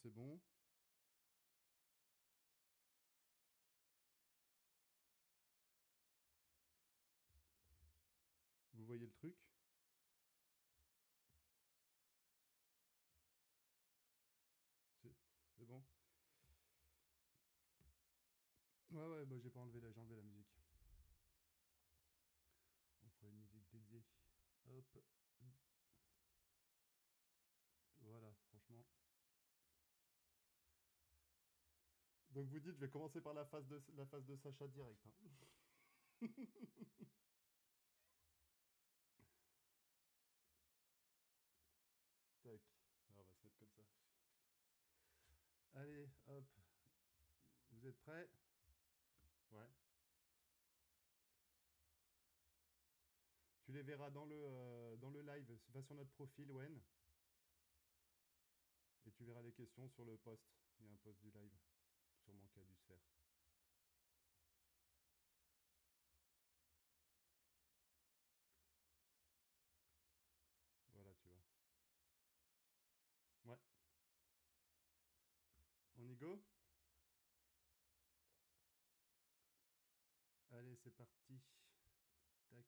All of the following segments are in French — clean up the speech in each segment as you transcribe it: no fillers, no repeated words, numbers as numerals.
c'est bon. Vous voyez le truc? C'est c'est bon? Ouais, ouais, bah j'ai pas enlevé j'ai enlevé la musique. On fera une musique dédiée. Hop, voilà, franchement. Donc vous dites, je vais commencer par la phase de Sacha direct, hein. Tac. Ah, on va se mettre comme ça. Allez, hop. Vous êtes prêts? Ouais. Tu les verras dans le live. Va sur notre profil, Wen. Et tu verras les questions sur le post. Il y a un post du live. Sûrement qui a dû se faire. Voilà, tu vois. Ouais. On y go? Allez, c'est parti. Tac.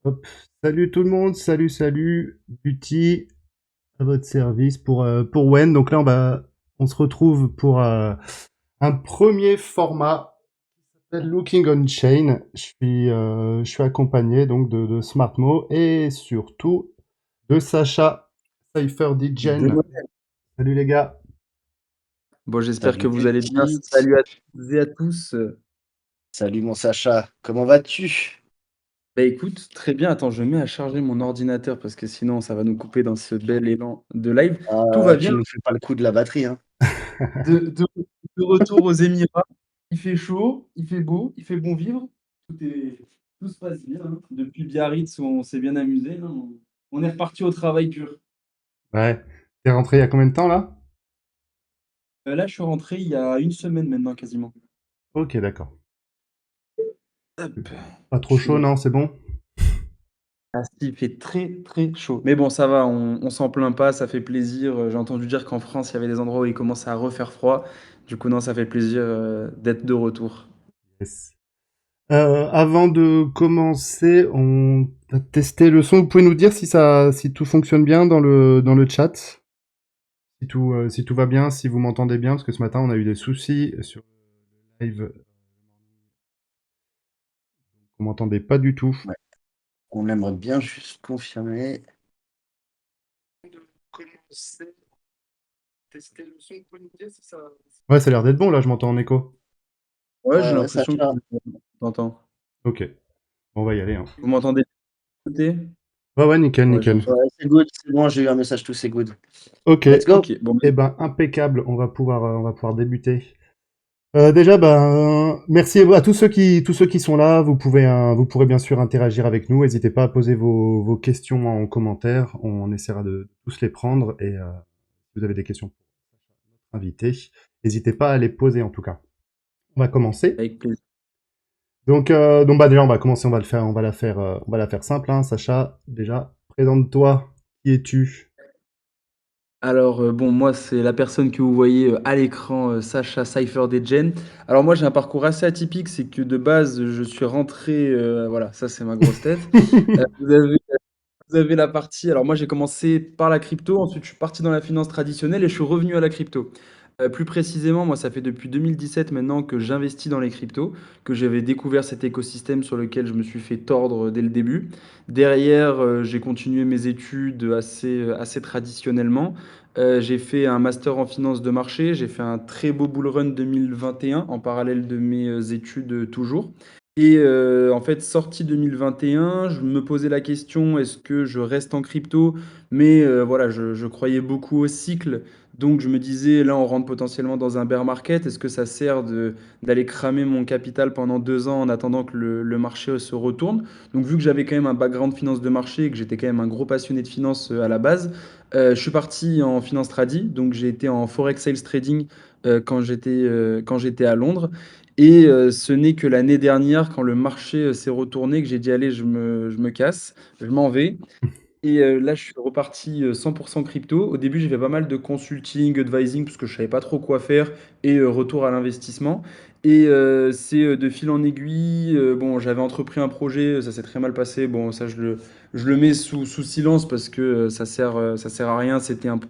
Hop. Salut tout le monde, salut, Beauty, à votre service pour Wen. Donc là, on se retrouve pour un premier format qui s'appelle Looking on Chain. Je suis accompagné donc de Smartmo et surtout de Sacha Cypher DJen. Salut les gars. Bon, j'espère que Salut vous allez bien. Petit. Salut à toutes et à tous. Salut mon Sacha, comment vas-tu? Bah écoute, très bien. Attends, je mets à charger mon ordinateur parce que sinon ça va nous couper dans ce bel élan de live. Tout va Tu bien. nous fais pas le coup de la batterie, hein? De, de- de retour aux Émirats. Il fait chaud, il fait beau, il fait bon vivre. Tout se passe bien, hein. Depuis Biarritz, on s'est bien amusé, hein. On est reparti au travail dur. Ouais. T'es rentré il y a combien de temps là? Là, je suis rentré il y a une semaine maintenant, quasiment. Ok, d'accord. Hop. Pas trop chaud, non, c'est bon? Ah si, il fait très très chaud. Mais bon, ça va, on s'en plaint pas, ça fait plaisir. J'ai entendu dire qu'en France, il y avait des endroits où il commençait à refaire froid. Du coup, non, ça fait plaisir d'être de retour. Yes. Avant de commencer, on va tester le son. Vous pouvez nous dire si tout fonctionne bien dans le chat, si tout va bien, si vous m'entendez bien, parce que ce matin on a eu des soucis sur le live, on m'entendait pas du tout. Ouais. On aimerait bien juste confirmer. Commencer, tester le son. Vous pouvez nous dire si ça. Ouais, ça a l'air d'être bon là. Je m'entends en écho. Ouais, j'ai Ouais, l'impression que Sacha. tu m'entends. Ok, on va y aller, hein. Vous m'entendez de l'autre côté? Ouais, ouais, nickel, Ouais, nickel. Ouais, c'est good, c'est bon, j'ai eu un message tout, c'est good. Ok, Let's go! Ok, bon, eh ben impeccable. On va pouvoir débuter. Déjà, merci à tous ceux qui sont là. Vous pourrez bien sûr interagir avec nous. N'hésitez pas à poser vos questions en commentaire. On essaiera de tous les prendre. Et si vous avez des questions pour notre invité, n'hésitez pas à les poser en tout cas. On va commencer. avec plaisir. Donc bah déjà, on va commencer. On va la faire simple, hein. Sacha, déjà, présente-toi. Qui es-tu? Alors, bon, moi, c'est la personne que vous voyez à l'écran, Sacha Cypher Degen. Alors, moi, j'ai un parcours assez atypique, c'est que de base, je suis rentré, voilà, ça, c'est ma grosse tête. Vous avez Vous avez la partie. Alors moi, j'ai commencé par la crypto, ensuite je suis parti dans la finance traditionnelle et je suis revenu à la crypto. Plus précisément, moi, ça fait depuis 2017 maintenant que j'investis dans les cryptos, que j'avais découvert cet écosystème sur lequel je me suis fait tordre dès le début. Derrière, j'ai continué mes études assez traditionnellement. J'ai fait un master en finance de marché, j'ai fait un très beau bull run 2021 en parallèle de mes études toujours. Et en fait, sorti 2021, je me posais la question, est-ce que je reste en crypto? Mais voilà, je croyais beaucoup au cycle. Donc je me disais, là, on rentre potentiellement dans un bear market. Est-ce que ça sert d'aller cramer mon capital pendant 2 ans en attendant que le marché se retourne? Donc vu que j'avais quand même un background finance de marché et que j'étais quand même un gros passionné de finance à la base, je suis parti en finance tradi. Donc j'ai été en forex sales trading quand j'étais à Londres. Et ce n'est que l'année dernière, quand le marché s'est retourné, que j'ai dit, allez, je me casse, je m'en vais. Et là, je suis reparti 100% crypto. Au début, j'ai fait pas mal de consulting, advising, parce que je savais pas trop quoi faire, et retour à l'investissement. Et c'est de fil en aiguille. Bon, j'avais entrepris un projet, ça s'est très mal passé. Bon, ça, je le mets sous silence parce que ça sert à rien.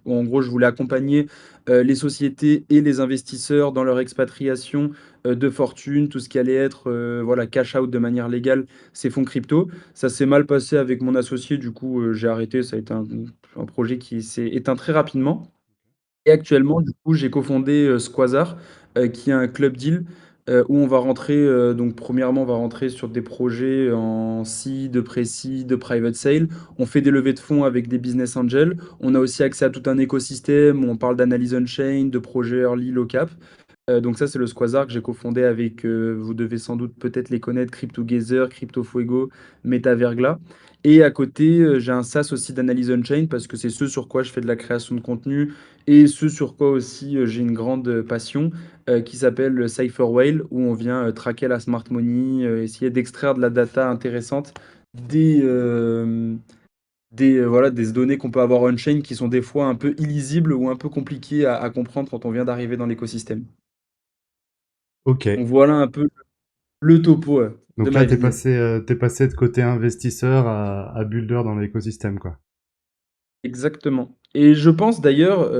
En gros, je voulais accompagner les sociétés et les investisseurs dans leur expatriation de fortune, tout ce qui allait être voilà, cash out de manière légale, ces fonds crypto. Ça s'est mal passé avec mon associé, du coup, j'ai arrêté. Ça a été un projet qui s'est éteint très rapidement. Et actuellement, du coup, j'ai cofondé Squazar, qui est un club deal où on va rentrer. Donc, premièrement, on va rentrer sur des projets en seed, pré-seed, private sale. On fait des levées de fonds avec des business angels. On a aussi accès à tout un écosystème où on parle d'analyse on-chain, de projets early low cap. Donc ça, c'est le Squazar que j'ai cofondé avec, vous devez sans doute peut-être les connaître, CryptoGather, CryptoFuego, MetaVergla. Et à côté, j'ai un SaaS aussi d'analyse on-chain parce que c'est ce sur quoi je fais de la création de contenu et ce sur quoi aussi j'ai une grande passion qui s'appelle le Cypher Whale où on vient traquer la smart money, essayer d'extraire de la data intéressante des, euh, voilà, des données qu'on peut avoir on-chain qui sont des fois un peu illisibles ou un peu compliquées à comprendre quand on vient d'arriver dans l'écosystème. Ok. Donc voilà un peu le topo de Donc là, ma vie. t'es passé de côté investisseur à builder dans l'écosystème, quoi. Exactement. Et je pense d'ailleurs,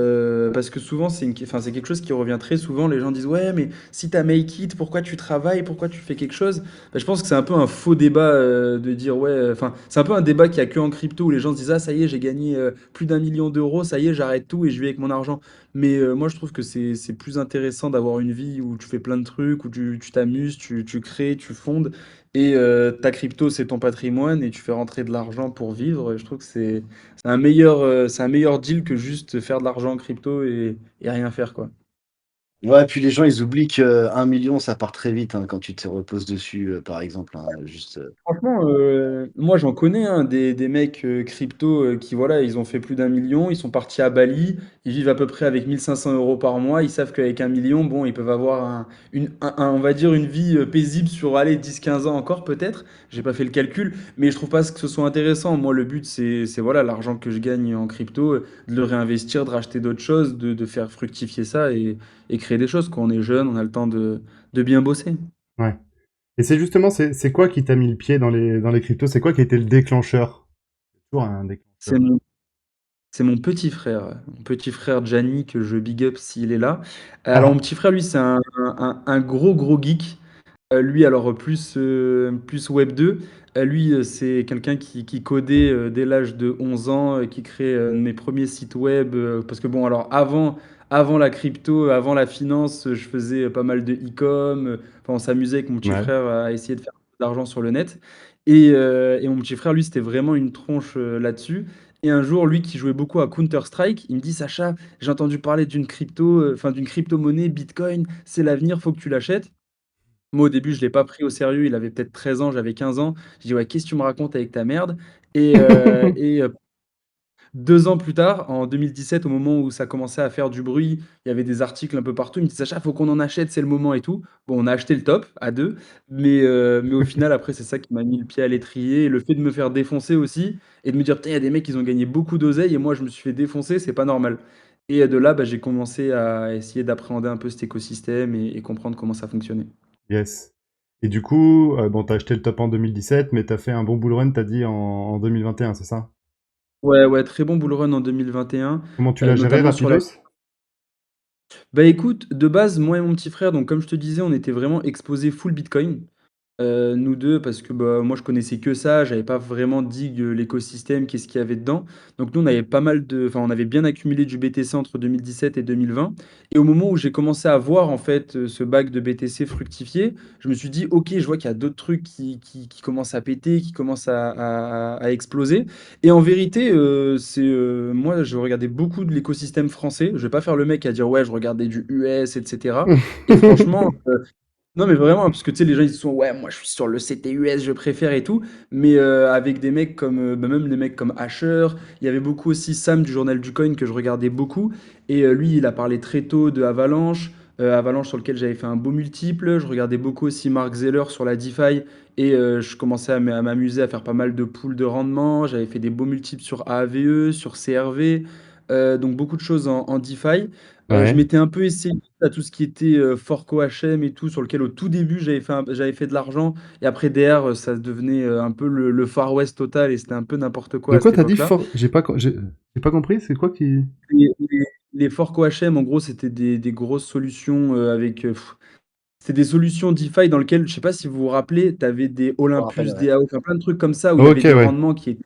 parce que souvent enfin, c'est quelque chose qui revient très souvent, les gens disent ouais mais si t'as make it, pourquoi tu travailles, pourquoi tu fais quelque chose? Bah, je pense que c'est un peu un faux débat de dire ouais, enfin c'est un peu un débat qui a que en crypto où les gens se disent ah ça y est j'ai gagné plus d'1 million d'euros, ça y est j'arrête tout et je vis avec mon argent. Mais moi je trouve que c'est plus intéressant d'avoir une vie où tu fais plein de trucs, où tu t'amuses, tu crées, tu fondes et ta crypto c'est ton patrimoine et tu fais rentrer de l'argent pour vivre. Je trouve que c'est un meilleur deal que juste faire de l'argent en crypto et rien faire, quoi. Ouais, puis les gens, ils oublient que 1 million, ça part très vite, hein, quand tu te reposes dessus, par exemple, hein, juste, Franchement, moi j'en connais hein, des mecs crypto qui voilà, ils ont fait plus d'1 million, ils sont partis à Bali, ils vivent à peu près avec 1 500 € par mois, ils savent qu'avec 1 million, bon, ils peuvent avoir on va dire une vie paisible sur allez, 10 15 ans encore peut-être, j'ai pas fait le calcul, mais je trouve pas que ce soit intéressant. Moi le but c'est voilà, l'argent que je gagne en crypto, de le réinvestir, de racheter d'autres choses, de faire fructifier ça et créer des choses. Quand on est jeune, on a le temps de bien bosser. Ouais. Et c'est justement, c'est quoi qui t'a mis le pied dans les cryptos? C'est quoi qui a été le déclencheur? Toujours un C'est déclencheur. mon C'est mon petit frère Gianni que je big up s'il est là. Alors mon Ah, petit frère, lui, c'est un gros gros geek. Lui, alors plus Web 2. Lui, c'est quelqu'un qui codait dès l'âge de 11 ans, qui crée mes premiers sites web. Parce que bon, alors avant la crypto, avant la finance, je faisais pas mal de e-com. Enfin, on s'amusait avec mon petit ouais. frère à essayer de faire de l'argent sur le net. Et mon petit frère, lui, c'était vraiment une tronche là-dessus. Et un jour, lui qui jouait beaucoup à Counter-Strike, il me dit, Sacha, j'ai entendu parler d'une crypto, enfin d'une crypto-monnaie, Bitcoin, c'est l'avenir, faut que tu l'achètes. Moi, au début, je l'ai pas pris au sérieux. Il avait peut-être 13 ans, j'avais 15 ans. Je dis, ouais, qu'est-ce que tu me racontes avec ta merde? Et 2 ans plus tard, en 2017, au moment où ça commençait à faire du bruit, il y avait des articles un peu partout. Il me dit, Sacha, faut qu'on en achète, c'est le moment et tout. Bon, on a acheté le top à deux, mais au final, après, c'est ça qui m'a mis le pied à l'étrier. Et le fait de me faire défoncer aussi et de me dire, putain, il y a des mecs qui ont gagné beaucoup d'oseille et moi, je me suis fait défoncer, c'est pas normal. Et de là, bah, j'ai commencé à essayer d'appréhender un peu cet écosystème et comprendre comment ça fonctionnait. Yes. Et du coup, bon, t'as acheté le top en 2017, mais t'as fait un bon bull run, t'as dit, en 2021, c'est ça? Ouais, ouais, très bon bull run en 2021, Comment tu l'as géré, notamment sur la. rapidos? Bah écoute, de base, moi et mon petit frère, donc comme je te disais, on était vraiment exposés full Bitcoin. Nous 2 parce que, bah, moi je connaissais que ça, j'avais pas vraiment dig, l'écosystème, qu'est-ce qu'il y avait dedans. Donc nous on avait pas mal on avait bien accumulé du BTC entre 2017 et 2020 et au moment où j'ai commencé à voir en fait, ce bac de BTC fructifier, je me suis dit: «OK, je vois qu'il y a d'autres trucs qui commencent à péter, qui commencent à exploser» et en vérité, moi je regardais beaucoup de l'écosystème français. Je vais pas faire le mec à dire: «Ouais, je regardais du US et cetera» et franchement, non, mais vraiment, parce que tu sais, les gens ils se sont ouais, moi je suis sur le CTUS, je préfère et tout. Mais avec des mecs comme, bah, même des mecs comme Asher, il y avait beaucoup aussi Sam du Journal du Coin que je regardais beaucoup. Et lui, il a parlé très tôt de Avalanche. Avalanche sur lequel j'avais fait un beau multiple. Je regardais beaucoup aussi Mark Zeller sur la DeFi et je commençais à m'amuser à faire pas mal de pools de rendement. J'avais fait des beaux multiples sur AAVE, sur CRV, donc beaucoup de choses en DeFi. Je Ouais. m'étais un peu essayé à tout ce qui était fork OHM et tout, sur lequel au tout début j'avais fait de l'argent. Et après DR, ça devenait un peu le Far West total et c'était un peu n'importe quoi De à quoi cette t'as dit époque-là. for... j'ai pas compris, c'est quoi qui... Les forks OHM, en gros, c'était des grosses solutions avec. C'était des solutions DeFi dans lesquelles, je sais pas si vous vous rappelez, tu avais des Je me rappelle, Olympus, ouais. DAO, enfin plein de trucs comme ça où il y Ok, avait des ouais. rendements qui étaient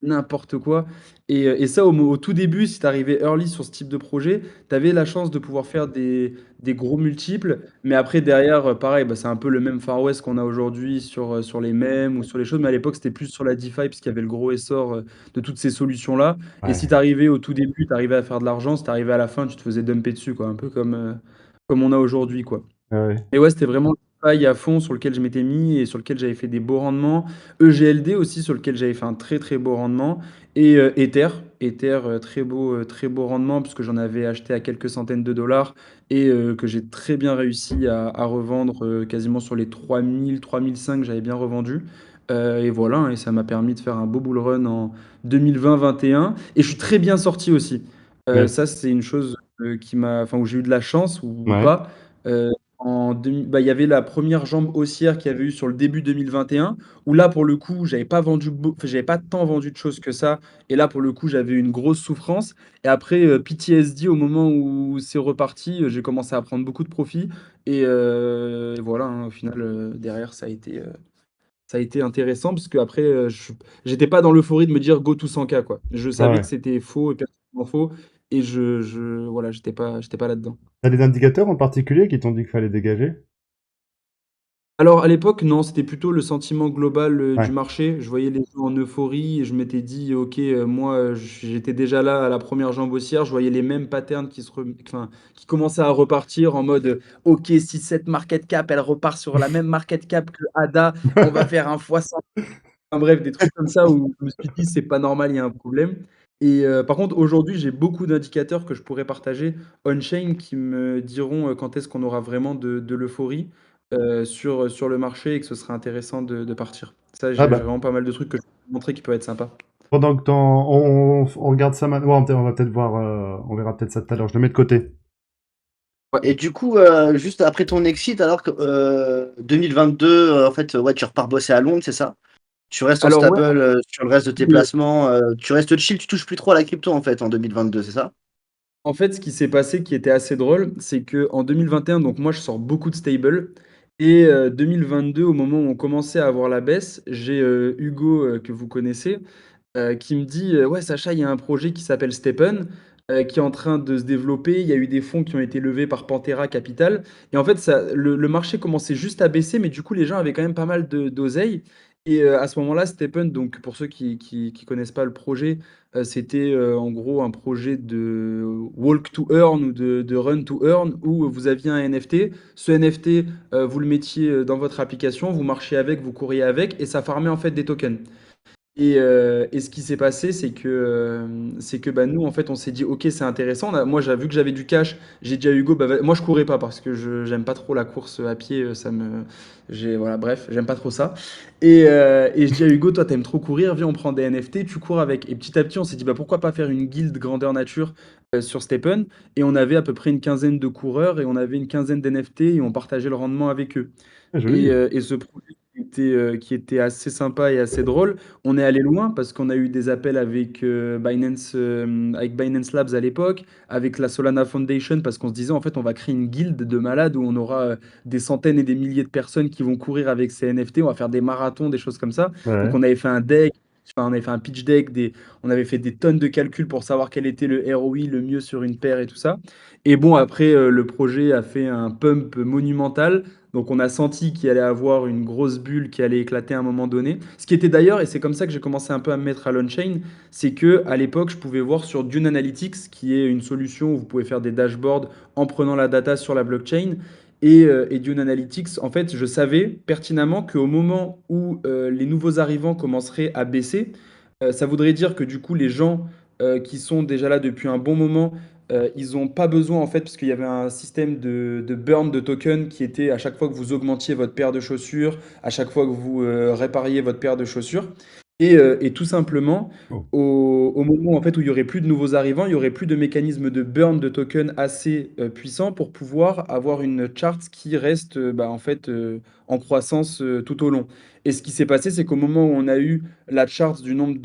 n'importe quoi. Et ça, au tout début, si tu arrivais early sur ce type de projet, tu avais la chance de pouvoir faire des gros multiples. Mais après, derrière, pareil, bah, c'est un peu le même Far West qu'on a aujourd'hui sur les mêmes ou sur les choses. Mais à l'époque, c'était plus sur la DeFi, puisqu'il y avait le gros essor de toutes ces solutions-là. Et si Ouais. tu arrivais au tout début, tu arrivais à faire de l'argent. Si tu arrivais à la fin, tu te faisais dumper dessus, quoi. Un peu comme on a aujourd'hui, quoi. Ah ouais. Et ouais, c'était vraiment le travail à fond sur lequel je m'étais mis et sur lequel j'avais fait des beaux rendements. EGLD aussi, sur lequel j'avais fait un très très beau rendement. Et Ether, très beau rendement, puisque j'en avais acheté à quelques centaines de dollars et que j'ai très bien réussi à revendre quasiment sur les 3000, 3005, j'avais bien revendu. Et voilà, hein, et ça m'a permis de faire un beau bull run en 2020-21. Et je suis très bien sorti aussi. Ouais. Ça, c'est une chose enfin, où j'ai eu de la chance ou Ouais. pas. Euh, il y avait la première jambe haussière qu'il y avait eu sur le début 2021, où là, pour le coup, enfin, j'avais pas tant vendu de choses que ça. Et là, pour le coup, j'avais une grosse souffrance. Et après, PTSD, au moment où c'est reparti, j'ai commencé à prendre beaucoup de profit. Et voilà, hein, au final, derrière, ça a été intéressant, parce que après, j'étais pas dans l'euphorie de me dire go to 100K, quoi. Je savais que Ouais. c'était faux et pertinemment faux. Et voilà, j'étais pas là-dedans. T'as des indicateurs en particulier qui t'ont dit qu'il fallait dégager? Alors, à l'époque, non, c'était plutôt le sentiment global du Ouais. marché. Je voyais les gens en euphorie et je m'étais dit, OK, moi, j'étais déjà là à la première jambe haussière. Je voyais les mêmes patterns enfin, qui commençaient à repartir en mode, OK, si cette market cap, elle repart sur la même market cap que ADA, on va faire un fois 100. Enfin, bref, des trucs comme ça où je me suis dit, c'est pas normal, il y a un problème. Et par contre, aujourd'hui, j'ai beaucoup d'indicateurs que je pourrais partager on-chain qui me diront quand est-ce qu'on aura vraiment de l'euphorie sur le marché et que ce sera intéressant de partir. Ça, Ah j'ai bah, vraiment pas mal de trucs que je peux vous montrer qui peuvent être sympas. pendant que on regarde ça maintenant, on va peut-être voir, on verra peut-être ça tout à l'heure. Je le mets de côté. Ouais. Et du coup, juste après ton exit, alors que 2022, en fait, ouais, tu repars bosser à Londres, c'est ça? Tu restes en Alors, ouais, stable sur le reste de tes placements, tu restes chill, tu touches plus trop à la crypto en fait en 2022, c'est ça? en fait, ce qui s'est passé qui était assez drôle, c'est que en 2021, donc moi, je sors beaucoup de stable. Et 2022, au moment où on commençait à avoir la baisse, j'ai Hugo, que vous connaissez, qui me dit ouais, Sacha, il y a un projet qui s'appelle Stepen, qui est en train de se développer. Il y a eu des fonds qui ont été levés par Pantera Capital. Et en fait, le marché commençait juste à baisser, mais du coup, les gens avaient quand même pas mal d'oseille. Et à ce moment-là, Stepen, donc pour ceux qui connaissent pas le projet, c'était en gros un projet de walk to earn ou de run to earn où vous aviez un NFT. Ce NFT, vous le mettiez dans votre application, vous marchiez avec, vous couriez avec, et ça farmait en fait des tokens. Et ce qui s'est passé, c'est que bah, nous, en fait, on s'est dit, OK, c'est intéressant. Moi, j'ai vu que j'avais du cash. J'ai dit à Hugo, bah, moi, je courais pas parce que j'aime pas trop la course à pied. Voilà, bref, j'aime pas trop ça. Et je dis à Hugo, toi, t'aimes trop courir. Viens, on prend des NFT, tu cours avec. Et petit à petit, on s'est dit, bah, pourquoi pas faire une guilde grandeur nature sur Stephen. Et on avait à peu près une quinzaine de coureurs et on avait une quinzaine d'NFT et on partageait le rendement avec eux. Ah, Et, joli. euh, et ce projet qui était assez sympa et assez drôle, on est allé loin parce qu'on a eu des appels avec Binance Labs à l'époque, avec la Solana Foundation, parce qu'on se disait en fait on va créer une guilde de malades où on aura des centaines et des milliers de personnes qui vont courir avec ces NFT, on va faire des marathons, des choses comme ça. Donc Ouais. on avait fait un deck, enfin, on avait fait un pitch deck, on avait fait des tonnes de calculs pour savoir quel était le ROI le mieux sur une paire et tout ça. Et bon, après, le projet a fait un pump monumental. Donc on a senti qu'il allait avoir une grosse bulle qui allait éclater à un moment donné. Ce qui était d'ailleurs, et c'est comme ça que j'ai commencé un peu à me mettre à l'on-chain, c'est que à l'époque, je pouvais voir sur Dune Analytics, qui est une solution où vous pouvez faire des dashboards en prenant la data sur la blockchain. Et Dune Analytics, en fait, je savais pertinemment qu'au moment où les nouveaux arrivants commenceraient à baisser, ça voudrait dire que du coup, les gens qui sont déjà là depuis un bon moment ils ont pas besoin en fait, parce qu'il y avait un système de burn de tokens qui était à chaque fois que vous augmentiez votre paire de chaussures, à chaque fois que vous répariez votre paire de chaussures. Et tout simplement, Oh. au moment en fait où il y aurait plus de nouveaux arrivants, il y aurait plus de mécanisme de burn de tokens assez puissant pour pouvoir avoir une chart qui reste en fait en croissance tout au long. Et ce qui s'est passé, c'est qu'au moment où on a eu la chart du nombre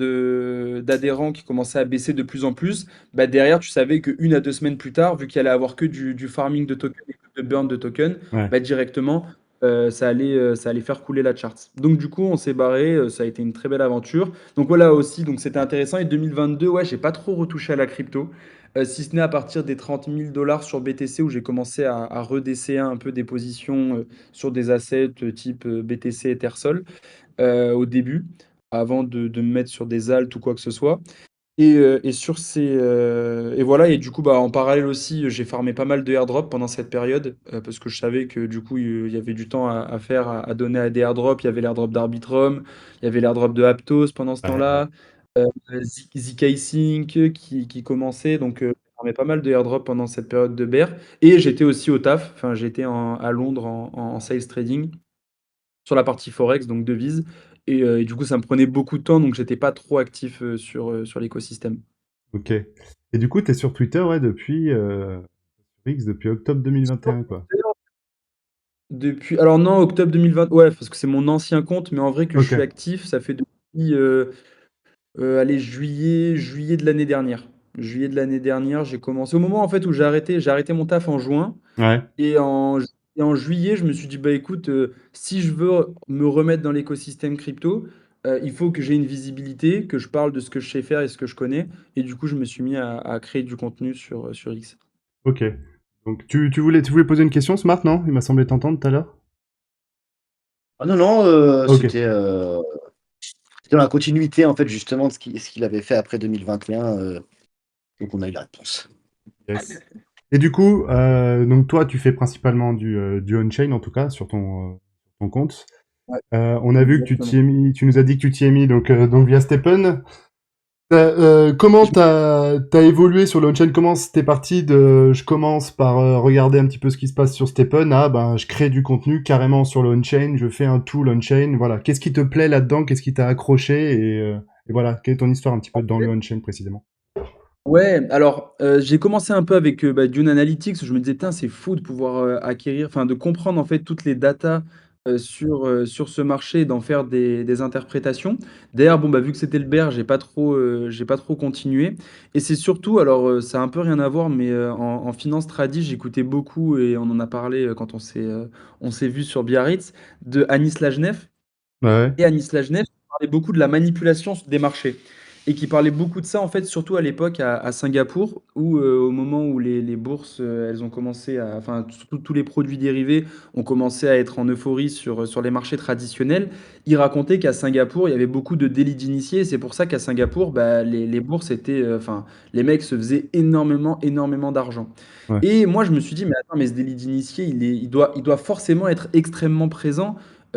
d'adhérents qui commençait à baisser de plus en plus, derrière, tu savais que 1 à 2 semaines plus tard, vu qu'il allait avoir que du farming de tokens et de burn de tokens, Ouais. directement, ça allait faire couler la chart. Donc du coup, on s'est barré, ça a été une très belle aventure. Donc voilà aussi, donc c'était intéressant. Et 2022, ouais, j'ai pas trop retouché à la crypto, si ce n'est à partir des 30 000 $ sur BTC où j'ai commencé à redécer un peu des positions sur des assets type BTC Ethersol au début, avant de me mettre sur des alt ou quoi que ce soit. Et sur et voilà, et du coup, en parallèle aussi, j'ai farmé pas mal de airdrops pendant cette période, parce que je savais que du coup, il y avait du temps à faire, à donner à des airdrops. Il y avait l'airdrop d'Arbitrum, il y avait l'airdrop de Aptos pendant ce Ouais. temps-là, ZK Sync qui commençait, donc j'ai farmé pas mal de airdrops pendant cette période de bear. Et j'étais aussi au taf, enfin j'étais à Londres en sales trading sur la partie forex, donc devises. Et du coup, ça me prenait beaucoup de temps, donc j'étais pas trop actif sur l'écosystème. Ok. Et du coup, t'es sur Twitter, ouais, depuis X, depuis octobre 2021, quoi. Alors non, octobre 2020, ouais, parce que c'est mon ancien compte, mais en vrai que je Ok. suis actif, ça fait depuis allez, juillet de l'année dernière. Juillet de l'année dernière, j'ai commencé. Au moment en fait où j'ai arrêté mon taf en juin. Ouais. Et en juillet, je me suis dit, bah écoute, si je veux me remettre dans l'écosystème crypto, il faut que j'ai une visibilité, que je parle de ce que je sais faire et ce que je connais. Et du coup, je me suis mis à créer du contenu sur X. Ok. Donc, tu voulais poser une question, Smart, non? Il m'a semblé t'entendre tout à l'heure. Ah non, non, Ok. c'était dans la continuité, en fait, justement, de ce qu'il avait fait après 2021. Donc, on a eu la réponse. Yes. Et du coup, donc toi, tu fais principalement du on-chain, en tout cas, sur ton compte. Ouais, On a vu que tu exactement. t'y es mis, tu nous as dit que tu t'y es mis donc via Stephen. Comment t'as évolué sur le on-chain? Comment t'es parti de je commence par regarder un petit peu ce qui se passe sur Stephen à ben je crée du contenu carrément sur le on-chain, je fais un tool on-chain, voilà. Qu'est-ce qui te plaît là-dedans? Qu'est-ce qui t'a accroché? Et voilà, quelle est ton histoire un petit peu dans le on-chain précisément? Ouais, alors j'ai commencé un peu avec Dune Analytics. Je me disais, putain, c'est fou de pouvoir acquérir, enfin de comprendre en fait toutes les datas sur ce marché et d'en faire des interprétations. D'ailleurs, bon, vu que c'était le bear, j'ai pas trop continué. Et c'est surtout, alors ça a un peu rien à voir, mais en finance tradi, j'écoutais beaucoup et on en a parlé quand on s'est vu sur Biarritz, de Anis Lajnef. Ouais, Et Anis Lajnef parlait beaucoup de la manipulation des marchés et qui parlait beaucoup de ça en fait surtout à l'époque à Singapour où au moment où les bourses elles ont commencé à enfin surtout tous les produits dérivés ont commencé à être en euphorie sur les marchés traditionnels. Il racontait qu'à Singapour il y avait beaucoup de délits d'initiés et c'est pour ça qu'à Singapour les bourses étaient enfin les mecs se faisaient énormément d'argent. ouais, Et moi, je me suis dit, mais attends, mais ce délit d'initié, il doit forcément être extrêmement présent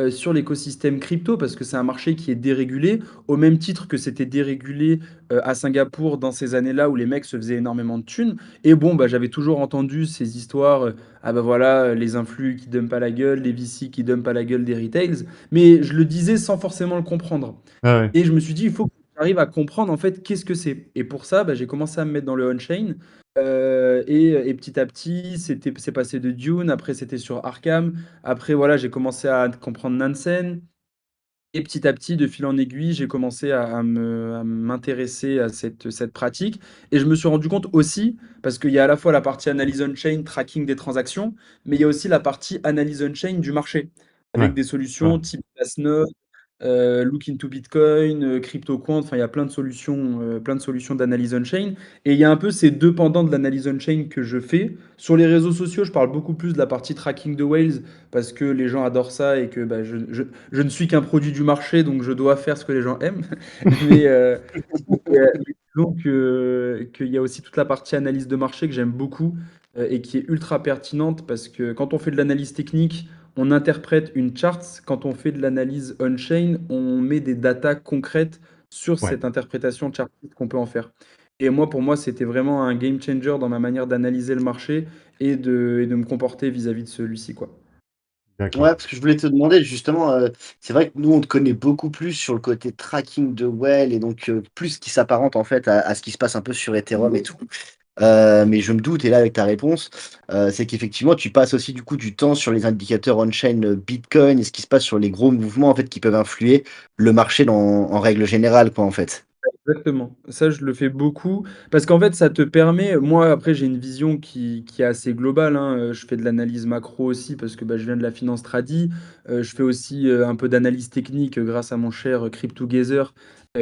sur l'écosystème crypto parce que c'est un marché qui est dérégulé, au même titre que c'était dérégulé à Singapour dans ces années-là où les mecs se faisaient énormément de thunes. Et bon, j'avais toujours entendu ces histoires, ah bah voilà, les influx qui dumpent à la gueule, les VC qui dumpent à la gueule des retails, mais je le disais sans forcément le comprendre. ouais, ouais, Et je me suis dit, il faut que j'arrive à comprendre en fait qu'est-ce que c'est. Et pour ça, j'ai commencé à me mettre dans le on-chain. Et petit à petit, c'est passé de Dune, après c'était sur Arkham, après voilà, j'ai commencé à comprendre Nansen. Et petit à petit, de fil en aiguille, j'ai commencé à m'intéresser à cette pratique. Et je me suis rendu compte aussi, parce qu'il y a à la fois la partie analyse on-chain, tracking des transactions, mais il y a aussi la partie analyse on-chain du marché, ouais, avec des c'est vrai. solutions type Glassnode, Look into Bitcoin, CryptoQuant, enfin il y a plein de solutions d'analyse on-chain. Et il y a un peu ces deux pendants de l'analyse on-chain que je fais. Sur les réseaux sociaux, je parle beaucoup plus de la partie tracking de whales parce que les gens adorent ça et que je ne suis qu'un produit du marché, donc je dois faire ce que les gens aiment. Mais, disons qu'il y a aussi toute la partie analyse de marché que j'aime beaucoup et qui est ultra pertinente parce que quand on fait de l'analyse technique, on interprète une chart. Quand on fait de l'analyse on-chain, on met des datas concrètes sur Ouais, cette interprétation chartiste qu'on peut en faire. Et moi, pour moi, c'était vraiment un game changer dans ma manière d'analyser le marché et de me comporter vis-à-vis de celui-ci, quoi. Ouais, D'accord. parce que je voulais te demander justement, c'est vrai que nous, on te connaît beaucoup plus sur le côté tracking de Well et donc plus qui s'apparente en fait à ce qui se passe un peu sur Ethereum et tout. Mais je me doute et là avec ta réponse, c'est qu'effectivement tu passes aussi du coup du temps sur les indicateurs on-chain, Bitcoin et ce qui se passe sur les gros mouvements en fait qui peuvent influer le marché en règle générale quoi, en fait. Exactement. Ça, je le fais beaucoup parce qu'en fait, ça te permet moi, après, j'ai une vision qui est assez globale, hein, je fais de l'analyse macro aussi parce que, bah, je viens de la finance tradi. Je fais aussi, un peu d'analyse technique, grâce à mon cher, Cryptogazer,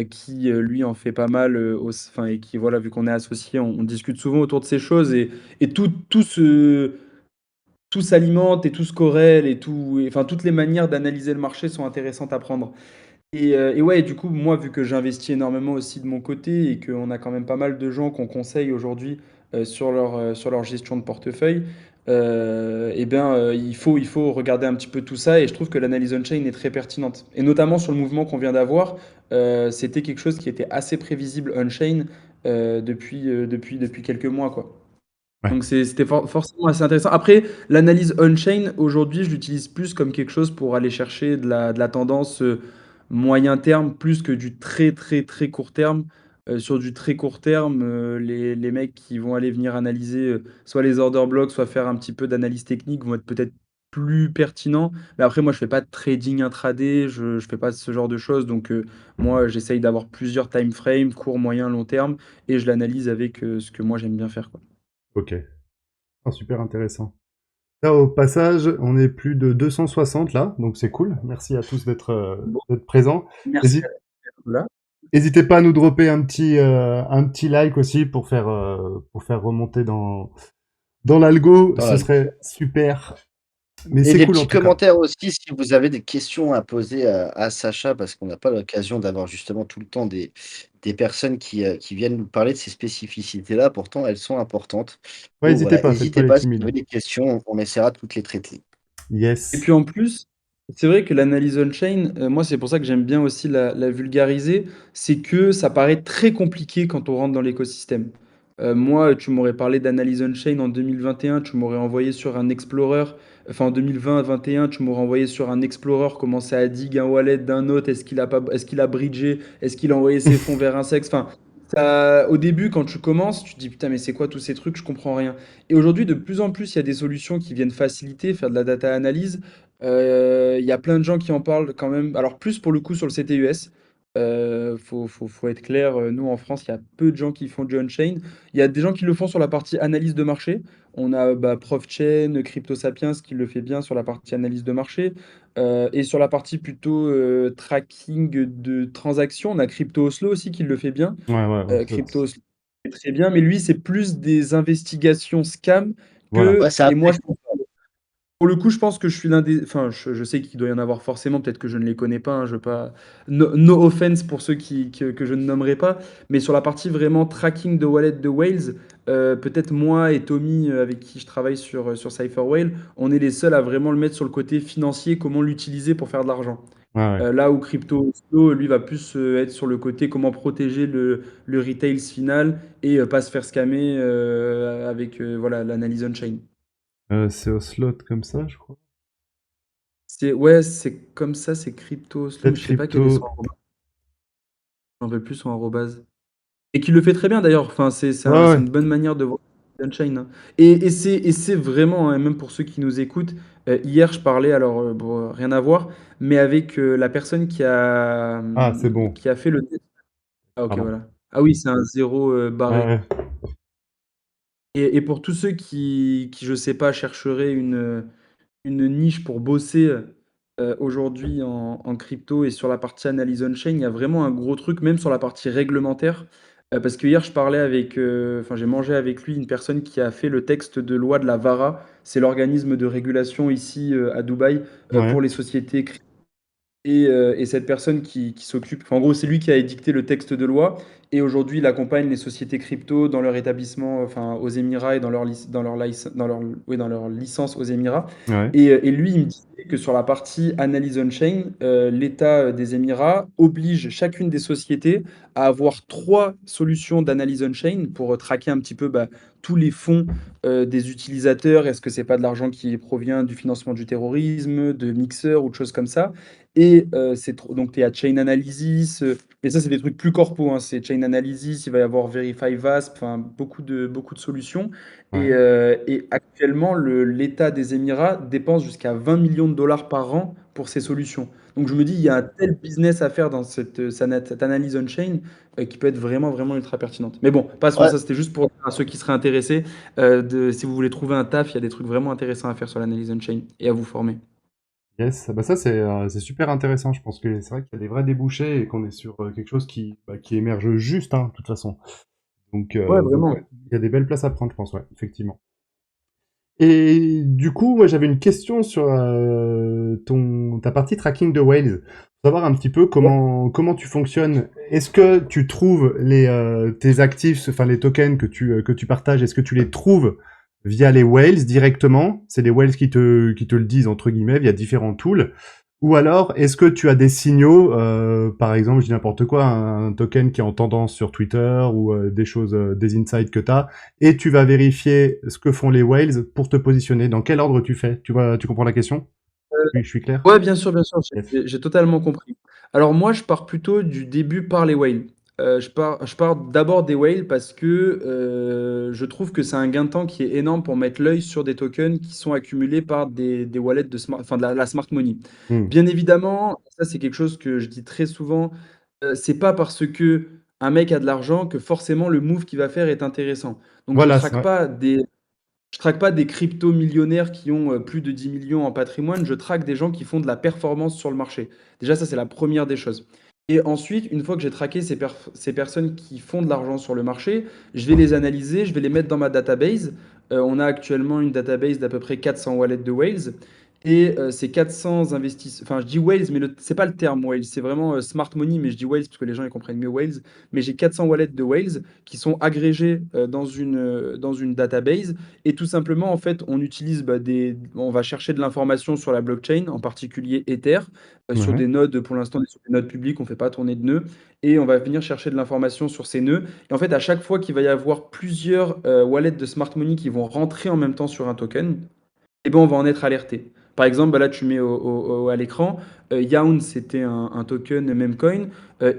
qui, lui, en fait pas mal, enfin et qui, voilà, vu qu'on est associés, on discute souvent autour de ces choses et tout s'alimente et tout se corrèle et tout et enfin, toutes les manières d'analyser le marché sont intéressantes à prendre. Et ouais, du coup, moi, vu que j'investis énormément aussi de mon côté et qu'on a quand même pas mal de gens qu'on conseille aujourd'hui sur leur gestion de portefeuille, eh bien, il faut regarder un petit peu tout ça et je trouve que l'analyse on-chain est très pertinente. Et notamment sur le mouvement qu'on vient d'avoir, c'était quelque chose qui était assez prévisible on-chain depuis quelques mois, quoi. Ouais. Donc c'était forcément assez intéressant. Après, l'analyse on-chain, aujourd'hui, je l'utilise plus comme quelque chose pour aller chercher de la tendance moyen terme, plus que du très très très court terme. Sur du très court terme, les mecs qui vont aller venir analyser soit les order blocks, soit faire un petit peu d'analyse technique vont être peut-être plus pertinents. Mais après, moi, je fais pas de trading intraday, je fais pas ce genre de choses. Donc, moi, j'essaye d'avoir plusieurs time frames, court, moyen, long terme, et je l'analyse avec ce que moi j'aime bien faire, quoi. Ok. Ah, super intéressant. Là, au passage, on est plus de 260 là, donc c'est cool. Merci à tous Bon, d'être présents. merci Hési- à là. N'hésitez pas à nous dropper un petit like aussi pour faire remonter dans l'algo. Dans Ce la serait super. Mais Et c'est des cool en petits tout cas. commentaires aussi si vous avez des questions à poser à Sacha, parce qu'on n'a pas l'occasion d'avoir justement tout le temps des personnes qui viennent nous parler de ces spécificités-là, pourtant elles sont importantes. Ouais, Donc n'hésitez voilà, pas, faites pas n'hésitez les pas si vous timides. avez des questions, on essaiera de toutes les traiter. Et Yes. puis en plus, c'est vrai que l'analyse on-chain, moi c'est pour ça que j'aime bien aussi la vulgariser, c'est que ça paraît très compliqué quand on rentre dans l'écosystème. Moi, tu m'aurais parlé d'analyse on-chain en 2021, tu m'aurais envoyé sur un Explorer, enfin en 2020-21, tu m'aurais envoyé sur un Explorer comment ça a dig un wallet d'un autre, est-ce qu'il a bridgé, est-ce qu'il a envoyé ses fonds vers un sexe, enfin, au début, quand tu commences, tu te dis putain, mais c'est quoi tous ces trucs, je comprends rien. Et aujourd'hui, de plus en plus, il y a des solutions qui viennent faciliter, faire de la data analyse. Il y a plein de gens qui en parlent quand même. Alors, plus pour le coup sur le CTUS. Faut être clair, nous en France, il y a peu de gens qui font du on-chain. Il y a des gens qui le font sur la partie analyse de marché. On a bah, ProfChain, CryptoSapiens qui le fait bien sur la partie analyse de marché. Et sur la partie plutôt tracking de transactions, on a CryptoOslo aussi qui le fait bien. Ouais, ouais, Crypto c'est très bien, mais lui, c'est plus des investigations scam voilà. Ouais, que. c'est Et moi, après. pour le coup, je pense que je suis l'un des. Enfin, je sais qu'il doit y en avoir forcément, peut-être que je ne les connais pas, hein, je veux pas. No offense pour ceux que je ne nommerai pas, mais sur la partie vraiment tracking de wallet de Whales, peut-être moi et Tommy, avec qui je travaille sur Cypher Whale, on est les seuls à vraiment le mettre sur le côté financier, comment l'utiliser pour faire de l'argent. Ouais, ouais. Là où Crypto Slow, lui, va plus être sur le côté comment protéger le retail final et pas se faire scammer avec voilà, l'analyse on-chain. C'est au slot comme ça, je crois. Ouais, c'est comme ça, c'est Crypto Slow. Peut-être Je sais pas quel est son crypto. arrobase. Je m'en rappelle plus son arrobase. Et qui le fait très bien d'ailleurs. Enfin, Ouais, c'est ouais. une bonne manière de voir on-chain, hein. Et c'est vraiment, hein, même pour ceux qui nous écoutent, hier je parlais, alors bon, rien à voir, mais avec la personne Ah, c'est bon. qui a fait le test. Ah ok, Pardon. voilà. Ah oui, c'est un zéro Ouais, barré. ouais. Et pour tous ceux qui, je sais pas, chercheraient une niche pour bosser aujourd'hui en crypto et sur la partie analyse on-chain, il y a vraiment un gros truc, même sur la partie réglementaire. Parce que hier, je parlais avec, enfin, j'ai mangé avec lui une personne qui a fait le texte de loi de la VARA. C'est l'organisme de régulation ici à Dubaï Ouais. pour les sociétés crypto. Et cette personne qui s'occupe, enfin, en gros, c'est lui qui a édicté le texte de loi. Et aujourd'hui, il accompagne les sociétés crypto dans leur établissement, enfin, aux Émirats et dans leur licence aux Émirats. Ouais. Et lui, il me disait que sur la partie analyse on-chain, l'État des Émirats oblige chacune des sociétés à avoir trois solutions d'analyse on-chain pour traquer un petit peu bah, tous les fonds des utilisateurs. Est-ce que c'est pas de l'argent qui provient du financement du terrorisme, de mixeurs ou de choses comme ça? Et donc, tu es à Chain Analysis. Et ça, c'est des trucs plus corpo, hein. C'est Chain Analysis, il va y avoir Verify VASP, enfin, beaucoup de solutions. Ouais. Et actuellement, l'État des Émirats dépense jusqu'à 20 millions de dollars par an pour ces solutions. Donc, je me dis, il y a un tel business à faire dans cette analyse on-chain qui peut être vraiment, vraiment ultra pertinente. Mais bon, passons, Ouais, ça, c'était juste pour dire à ceux qui seraient intéressés. Si vous voulez trouver un taf, il y a des trucs vraiment intéressants à faire sur l'analyse on-chain et à vous former. Yes, bah ça c'est super intéressant. Je pense que c'est vrai qu'il y a des vrais débouchés et qu'on est sur quelque chose qui émerge juste, hein, de toute façon. Ouais, Donc vraiment. ouais, il y a des belles places à prendre, je pense, ouais, effectivement. Et du coup, moi j'avais une question sur ta partie tracking de whales. Savoir un petit peu comment tu fonctionnes. Est-ce que tu trouves tes actifs, enfin les tokens que tu partages, est-ce que tu les trouves via les whales directement? C'est les whales qui te le disent entre guillemets via différents tools. Ou alors, est-ce que tu as des signaux, par exemple, je dis n'importe quoi, un token qui est en tendance sur Twitter ou des choses, des insights que tu as, et tu vas vérifier ce que font les whales pour te positionner. Dans quel ordre tu fais? Tu comprends la question? Oui, je suis clair? Ouais, bien sûr, Yes. j'ai totalement compris. Alors moi, je pars plutôt du début par les whales. Je pars d'abord des whales parce que je trouve que c'est un gain de temps qui est énorme pour mettre l'œil sur des tokens qui sont accumulés par des wallets de smart, enfin la smart money. Hmm. Bien évidemment, ça c'est quelque chose que je dis très souvent, c'est pas parce que un mec a de l'argent que forcément le move qu'il va faire est intéressant. Donc Voilà, c'est vrai. je traque pas des crypto-millionnaires qui ont plus de 10 millions en patrimoine, je traque des gens qui font de la performance sur le marché. Déjà, ça, c'est la première des choses. Et ensuite, une fois que j'ai traqué ces personnes qui font de l'argent sur le marché, je vais les analyser, je vais les mettre dans ma database. On a actuellement une database d'à peu près 400 wallets de Whales. Et ces 400 investisseurs, enfin je dis Whales, mais c'est pas le terme Whales, c'est vraiment Smart Money, mais je dis Whales parce que les gens ils comprennent mieux Whales. Mais j'ai 400 wallets de Whales qui sont agrégés dans une database et tout simplement, en fait, on utilise on va chercher de l'information sur la blockchain, en particulier Ether, sur Ouais. des nodes, pour l'instant, on est sur des nodes publiques, on ne fait pas tourner de nœuds, et on va venir chercher de l'information sur ces nœuds. Et en fait, à chaque fois qu'il va y avoir plusieurs wallets de smart money qui vont rentrer en même temps sur un token, eh ben, on va en être alerté. Par exemple, bah là, tu mets à l'écran, Yaoun, c'était un token Memcoin.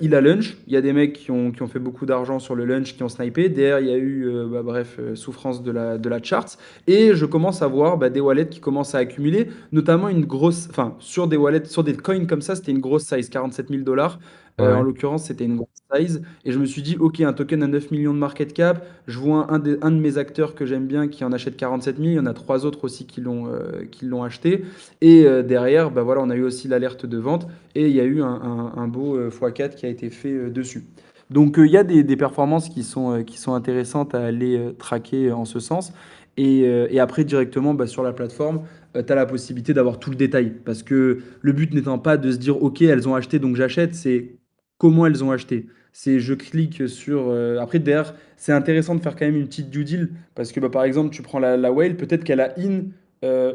Il a Lunch. Il y a des mecs qui ont fait beaucoup d'argent sur le Lunch, qui ont snipé. Derrière, il y a eu, bref, souffrance de la charts. Et je commence à voir bah, des wallets qui commencent à accumuler, notamment une grosse, enfin, sur des wallets, sur des coins comme ça, c'était une grosse size, 47 000 $. En Ouais. l'occurrence, c'était une grosse size. Et je me suis dit, OK, un token à 9 millions de market cap, je vois un de mes acteurs que j'aime bien qui en achète 47 000. Il y en a trois autres aussi qui l'ont acheté. Et derrière, bah voilà, on a eu aussi l'alerte de vente et il y a eu un beau x4 qui a été fait dessus. Donc il y a des performances qui sont intéressantes à aller traquer en ce sens. Et après, directement bah, sur la plateforme, tu as la possibilité d'avoir tout le détail. Parce que le but n'étant pas de se dire, OK, elles ont acheté, donc j'achète, c'est comment elles ont acheté. C'est je clique sur. Après, derrière, c'est intéressant de faire quand même une petite due deal parce que bah, par exemple, tu prends la whale, peut-être qu'elle a in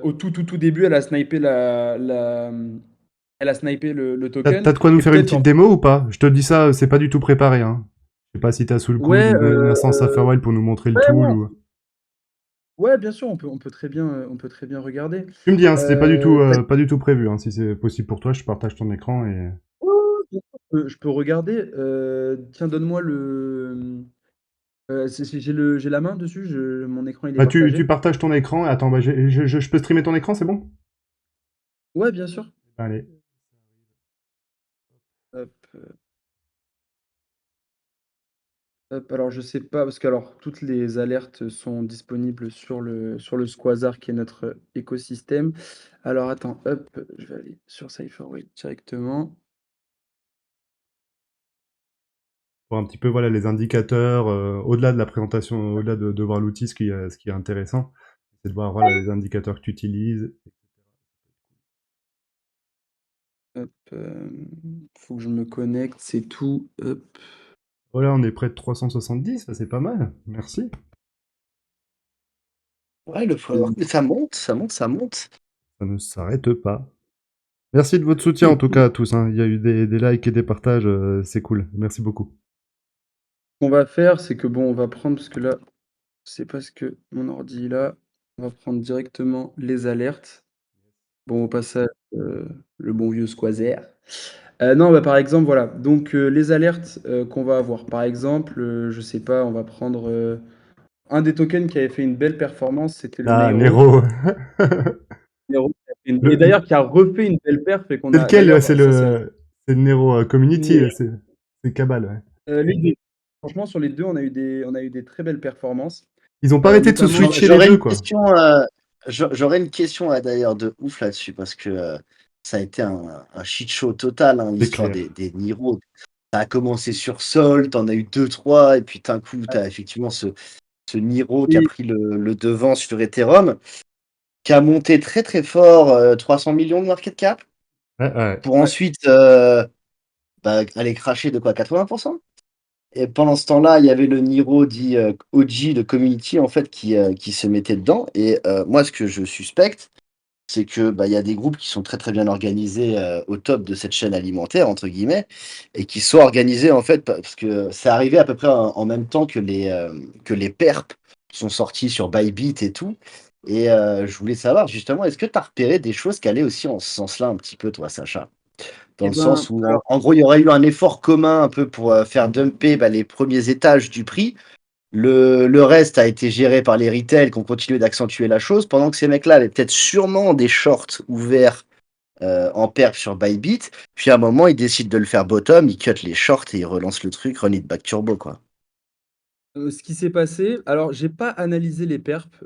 au tout début, elle a snipé le T'as token de quoi nous et faire une peut-être petite qu'en démo ou pas? Je te dis ça, c'est pas du tout préparé, hein. Je sais pas si t'as sous le coude ouais, une instance Saferwell pour nous montrer le ouais, tool ou. ouais, bien sûr, on peut très bien regarder. Tu me dis, hein, c'était T'as- pas du tout prévu, hein. Si c'est possible pour toi, je partage ton écran et. Ouais, bien sûr, je peux regarder. Tiens, donne-moi le. J'ai la main dessus. Mon écran il est Bah, tu partagé. partages ton écran. Attends, bah, je peux streamer ton écran, c'est bon? Ouais, bien sûr. Allez. Hop. Hop, alors je sais pas, parce que alors toutes les alertes sont disponibles sur le Squazar qui est notre écosystème. Alors attends, hop, je vais aller sur Cypherway directement. Pour un petit peu, voilà, les indicateurs, au-delà de la présentation, au-delà de voir l'outil, ce qui est intéressant, c'est de voir, voilà, les indicateurs que tu utilises. Hop, faut que je me connecte, c'est tout. Hop. Voilà, on est près de 370, c'est pas mal. Merci. Ouais, ça monte, ça monte, ça monte. Ça ne s'arrête pas. Merci de votre soutien en tout cas à tous, hein. Il y a eu des likes et des partages, c'est cool. Merci beaucoup. Ce qu'on va faire, c'est que bon, on va prendre, parce que là, c'est parce que mon ordi est là, on va prendre directement les alertes. Bon, au passage, le bon vieux Squazer. Non, bah, par exemple, voilà, donc les alertes, qu'on va avoir. Par exemple, je sais pas, on va prendre, un des tokens qui avait fait une belle performance, c'était le Ah, Nairo. Nero. Nero qui a fait et Le- d'ailleurs qui a refait une belle perf et qu'on C'est a lequel? d'ailleurs, C'est ça c'est le Nero Community, mais, c'est Cabal, ouais. les 2. Franchement, sur les 2, on a eu des très belles performances, Ils ont pas arrêté de se notamment switcher les J'aurais deux, une quoi. question, j'aurais une question d'ailleurs de ouf là-dessus parce que ça a été un shit show total, hein, C'est l'histoire clair. des Niro. Ça a commencé sur Sol, t'en as eu deux, trois, et puis d'un coup, t'as effectivement ce Niro qui a et pris le devant sur Ethereum, qui a monté très très fort, 300 millions de market cap, Ouais, ouais. pour ouais, ensuite aller cracher de quoi, 80%. Et pendant ce temps-là, il y avait le Niro dit OG de Community en fait qui se mettait dedans. Et moi, ce que je suspecte, c'est que il y a des groupes qui sont très très bien organisés au top de cette chaîne alimentaire entre guillemets et qui sont organisés en fait parce que c'est arrivé à peu près en même temps que les perps sont sortis sur Bybit et tout. Et je voulais savoir justement, est-ce que tu as repéré des choses qui allaient aussi en ce sens-là un petit peu, toi, Sacha? Dans et le ben, sens où, alors en gros, il y aurait eu un effort commun un peu pour faire dumper les premiers étages du prix. Le reste a été géré par les retails qui ont continué d'accentuer la chose, pendant que ces mecs-là avaient peut-être sûrement des shorts ouverts en perp sur Bybit. Puis à un moment, ils décident de le faire bottom, ils cut les shorts et ils relancent le truc, run it back turbo, quoi. Ce qui s'est passé, alors j'ai pas analysé les perps,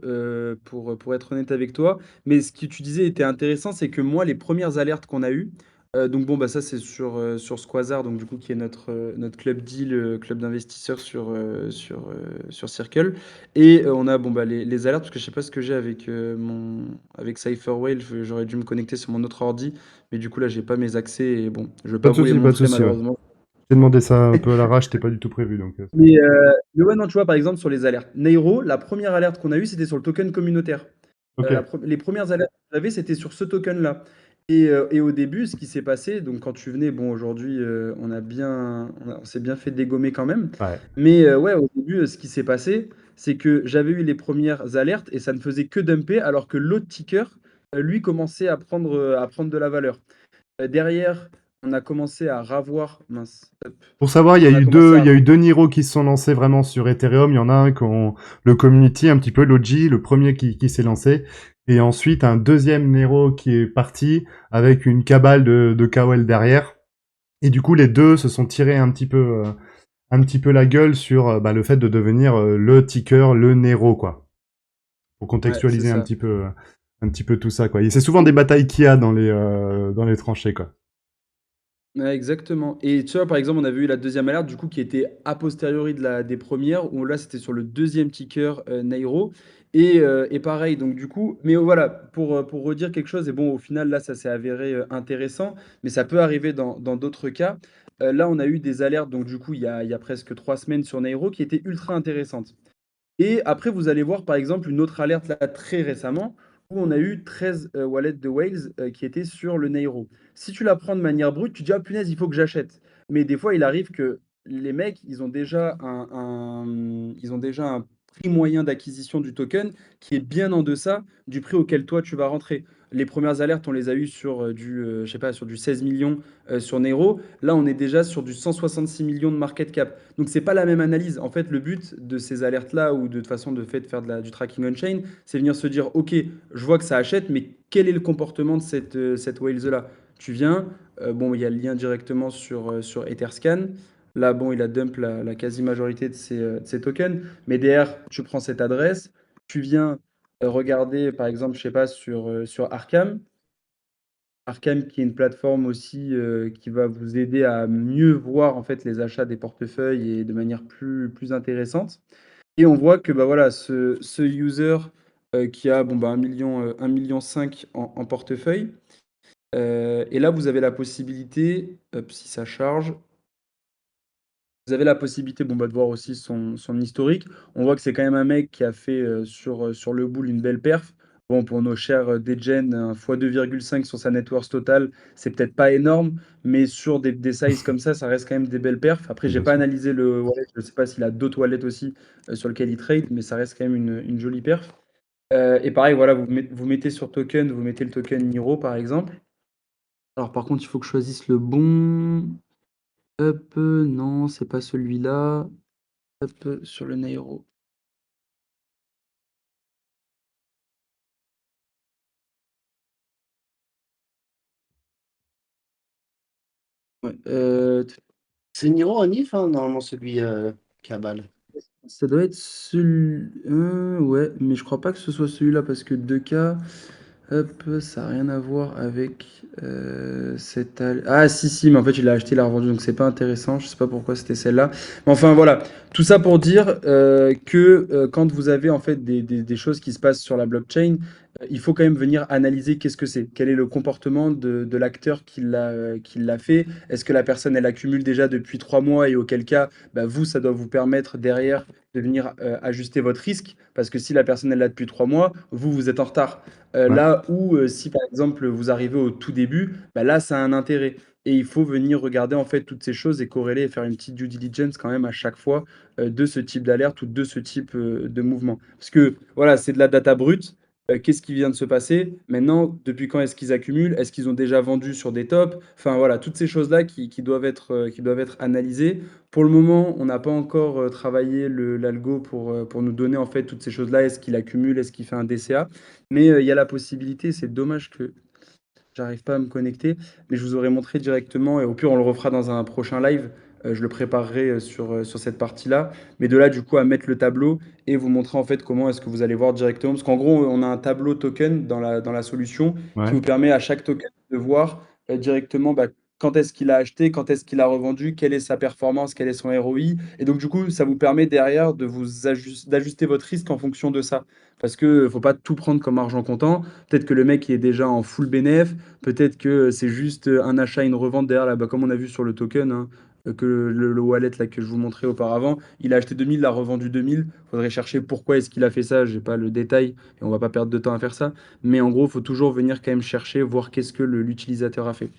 pour être honnête avec toi, mais ce que tu disais était intéressant, c'est que moi, les premières alertes qu'on a eues, donc bon, bah, ça c'est sur Squazar, donc du coup qui est notre club deal, club d'investisseurs sur Circle. Et on a bon, bah, les alertes, parce que je sais pas ce que j'ai avec Cypherwhale, j'aurais dû me connecter sur mon autre ordi, mais du coup là j'ai pas mes accès et bon, je vais Pas pas de vous les souci, pas de montrer souci, ouais. malheureusement. J'ai demandé ça un peu à l'arrache, c'était pas du tout prévu, donc c'est pas Mais, grave. ouais, non, tu vois, par exemple, sur les alertes. Nairo, la première alerte qu'on a eue, c'était sur le token communautaire. Ok. Les premières alertes que j'avais, c'était sur ce token-là. Et au début, ce qui s'est passé, donc quand tu venais, bon, aujourd'hui, on s'est bien fait dégommer quand même. Ouais. Mais ouais, au début, ce qui s'est passé, c'est que j'avais eu les premières alertes et ça ne faisait que dumper, alors que l'autre ticker, lui, commençait à prendre de la valeur. Derrière, on a commencé à ravoir, mince, hop, Pour savoir, on a commencé il à y a eu deux Niro qui se sont lancés vraiment sur Ethereum. Il y en a un le community, un petit peu l'OG, le premier qui s'est lancé. Et ensuite, un deuxième Nero qui est parti avec une cabale de KOL derrière. Et du coup, les deux se sont tirés un petit peu la gueule sur le fait de devenir le ticker, le Nero, quoi. Pour ouais, c'est contextualiser ça. un petit peu tout ça, quoi. Et c'est souvent des batailles qu'il y a dans les tranchées, quoi. Ouais, exactement. Et tu vois, par exemple, on avait eu la deuxième alerte, du coup, qui était a posteriori des premières, où là, c'était sur le deuxième ticker Nairo. Et pareil, donc du coup, mais voilà, pour redire quelque chose, et bon, au final, là, ça s'est avéré intéressant, mais ça peut arriver dans d'autres cas. Là, on a eu des alertes, donc du coup, il y a presque 3 semaines sur Nairo, qui étaient ultra intéressantes. Et après, vous allez voir, par exemple, une autre alerte là très récemment où on a eu 13 wallets de Whales qui étaient sur le Nairo. Si tu la prends de manière brute, tu te dis, ah punaise, il faut que j'achète. Mais des fois, il arrive que les mecs, ils ont déjà un prix moyen d'acquisition du token qui est bien en deçà du prix auquel toi tu vas rentrer. Les premières alertes, on les a eues sur je sais pas, sur du 16 millions sur Nairo. Là, on est déjà sur du 166 millions de market cap. Donc, c'est pas la même analyse. En fait, le but de ces alertes-là ou de toute façon de fait de faire du tracking on-chain, c'est venir se dire, OK, je vois que ça achète, mais quel est le comportement de cette Whales-là? Tu viens, bon, il y a le lien directement sur Etherscan. Là, bon, il a dump la quasi-majorité de ses tokens. Mais derrière, tu prends cette adresse, tu viens regarder, par exemple, je sais pas, sur Arkham. Arkham, qui est une plateforme aussi qui va vous aider à mieux voir en fait les achats des portefeuilles et de manière plus intéressante. Et on voit que bah, voilà, ce user qui a bon, bah, 1,5 million en portefeuille, Et là, vous avez la possibilité, hop, si ça charge, vous avez la possibilité, bon, bah, de voir aussi son historique. On voit que c'est quand même un mec qui a fait sur le bull une belle perf. Bon, pour nos chers Degen, un x2,5 sur sa net worth totale, c'est peut-être pas énorme, mais sur des sizes comme ça reste quand même des belles perfs. Après, j'ai Bien pas sûr. analysé le wallet, je sais pas s'il a d'autres wallets aussi sur lesquels il trade, mais ça reste quand même une jolie perf. Et pareil, voilà, vous mettez sur token, vous mettez le token Niro par exemple. Alors par contre, il faut que je choisisse le bon. Hop, non, c'est pas celui-là. Hop, sur le Nairo. Ouais, C'est Niro Onif, hein, normalement, celui qui a balle. ça doit être celui. Ouais, mais je crois pas que ce soit celui-là parce que 2K. Hop, ça a rien à voir avec Ah si si, mais en fait il a acheté, il a revendu, donc c'est pas intéressant. Je sais pas pourquoi c'était celle-là. Mais enfin voilà, tout ça pour dire que quand vous avez en fait des choses qui se passent sur la blockchain, il faut quand même venir analyser qu'est-ce que c'est, quel est le comportement de l'acteur qui l'a fait. Est-ce que la personne elle accumule déjà depuis 3 mois et auquel cas, bah, vous ça doit vous permettre derrière de venir ajuster votre risque parce que si la personne elle l'a depuis 3 mois, vous êtes en retard. Ouais. Là où, si par exemple vous arrivez au tout début, bah là ça a un intérêt. Et il faut venir regarder en fait toutes ces choses et corréler et faire une petite due diligence quand même à chaque fois de ce type d'alerte ou de ce type de mouvement. Parce que voilà, c'est de la data brute. Qu'est-ce qui vient de se passer? Maintenant, depuis quand est-ce qu'ils accumulent? Est-ce qu'ils ont déjà vendu sur des tops? Enfin voilà, toutes ces choses-là qui doivent être analysées. Pour le moment, on n'a pas encore travaillé l'algo pour nous donner en fait toutes ces choses-là. Est-ce qu'il accumule? Est-ce qu'il fait un DCA? Mais il y a la possibilité, c'est dommage que j'arrive pas à me connecter, mais je vous aurais montré directement, et au pire on le refera dans un prochain live, je le préparerai sur cette partie-là, mais de là du coup à mettre le tableau et vous montrer en fait comment est-ce que vous allez voir directement, parce qu'en gros on a un tableau token dans la solution qui Ouais. vous permet à chaque token de voir directement bah, quand est-ce qu'il a acheté, quand est-ce qu'il a revendu, quelle est sa performance, quel est son ROI, et donc du coup ça vous permet derrière de d'ajuster votre risque en fonction de ça, parce que faut pas tout prendre comme argent comptant. Peut-être que le mec il est déjà en full bénéf. Peut-être que c'est juste un achat, une revente derrière, là, bah, comme on a vu sur le token, hein, que le wallet là, que je vous montrais auparavant, il a acheté 2000, il a revendu 2000. Il faudrait chercher pourquoi est-ce qu'il a fait ça. J'ai pas le détail et on va pas perdre de temps à faire ça. Mais en gros, il faut toujours venir quand même chercher, voir qu'est-ce que l'utilisateur a fait.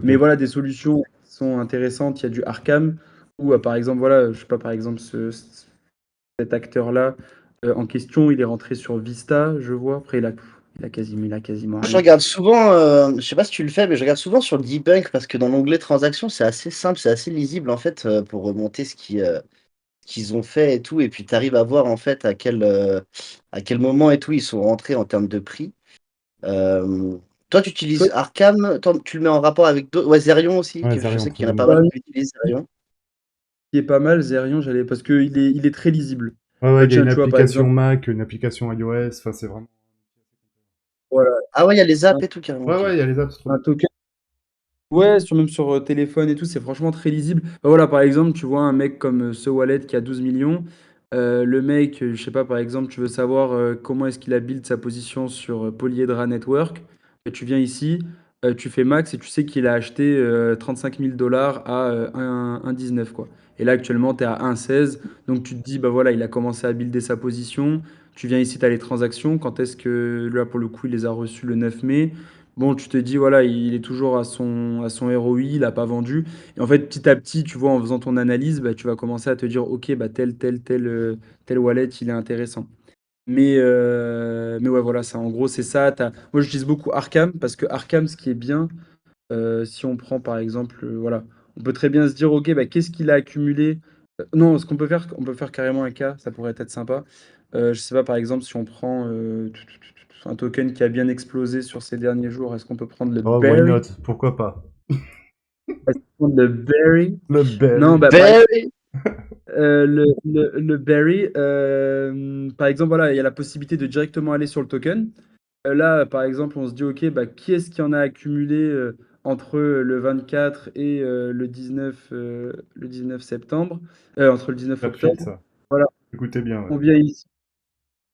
Mais Ok. voilà, des solutions qui sont intéressantes. Il y a du Arkham, ou par exemple, voilà, je sais pas, par exemple, cet acteur-là en question, il est rentré sur Vista, je vois. Après, il a quasiment Je rien. regarde souvent, je sais pas si tu le fais, mais je regarde souvent sur le debunk parce que dans l'onglet transactions, c'est assez simple, c'est assez lisible en fait, pour remonter qu'ils ont fait et tout et puis tu arrives à voir en fait à quel moment et tout ils sont rentrés en termes de prix. Toi tu utilises Arkham, toi tu le mets en rapport avec d'autres ouais, Zerion aussi, Ouais, que je Zarion, sais très qu'il y en a bonne pas idée. mal Zerion, qui utilisent Zerion. qui est pas mal, Zerion, parce que il est très lisible. Ouais, ouais, il y a Tiens, une tu vois, par application exemple, Mac, une application iOS, enfin, c'est vraiment... voilà, Ah ouais, il y a les un, apps et tout carrément, Ouais, OK. ouais, il y a les apps, c'est trop un bien. token. Ouais, même sur téléphone et tout, c'est franchement très lisible. Bah voilà, par exemple, tu vois un mec comme ce wallet qui a 12 millions. Le mec, je sais pas, par exemple, tu veux savoir comment est-ce qu'il a build sa position sur Polyhedra Network. Tu viens ici, tu fais max et tu sais qu'il a acheté 35 000 dollars à 1,19 quoi. Et là, actuellement, tu es à 1,16. Donc tu te dis, bah voilà, il a commencé à builder sa position. Tu viens ici, tu as les transactions. Quand est-ce que, là, pour le coup, il les a reçues le 9 mai. Bon, tu te dis, voilà, il est toujours à son ROI, il n'a pas vendu. Et en fait, petit à petit, tu vois, en faisant ton analyse, bah, tu vas commencer à te dire, OK, bah, tel wallet, il est intéressant. Mais ouais, voilà, ça, en gros, c'est ça. Moi, j'utilise beaucoup Arkham parce que Arkham, ce qui est bien, si on prend par exemple, voilà, on peut très bien se dire, OK, bah, qu'est-ce qu'il a accumulé? Non, ce qu'on peut faire, on peut faire carrément un cas, ça pourrait être sympa. Je sais pas, par exemple, si on prend un token qui a bien explosé sur ces derniers jours, est-ce qu'on peut prendre le Oh, why Berry? not? Pourquoi pas? Est-ce qu'on peut prendre le Berry? Le Non, berry. bah, Very le Berry, par exemple, voilà, il y a la possibilité de directement aller sur le token. Là, par exemple, on se dit, OK, bah, qui est-ce qui en a accumulé entre le 24 et le 19 septembre, entre le 19 Super fil, octobre. ça. Voilà, Écoutez bien, ouais. on vient ici,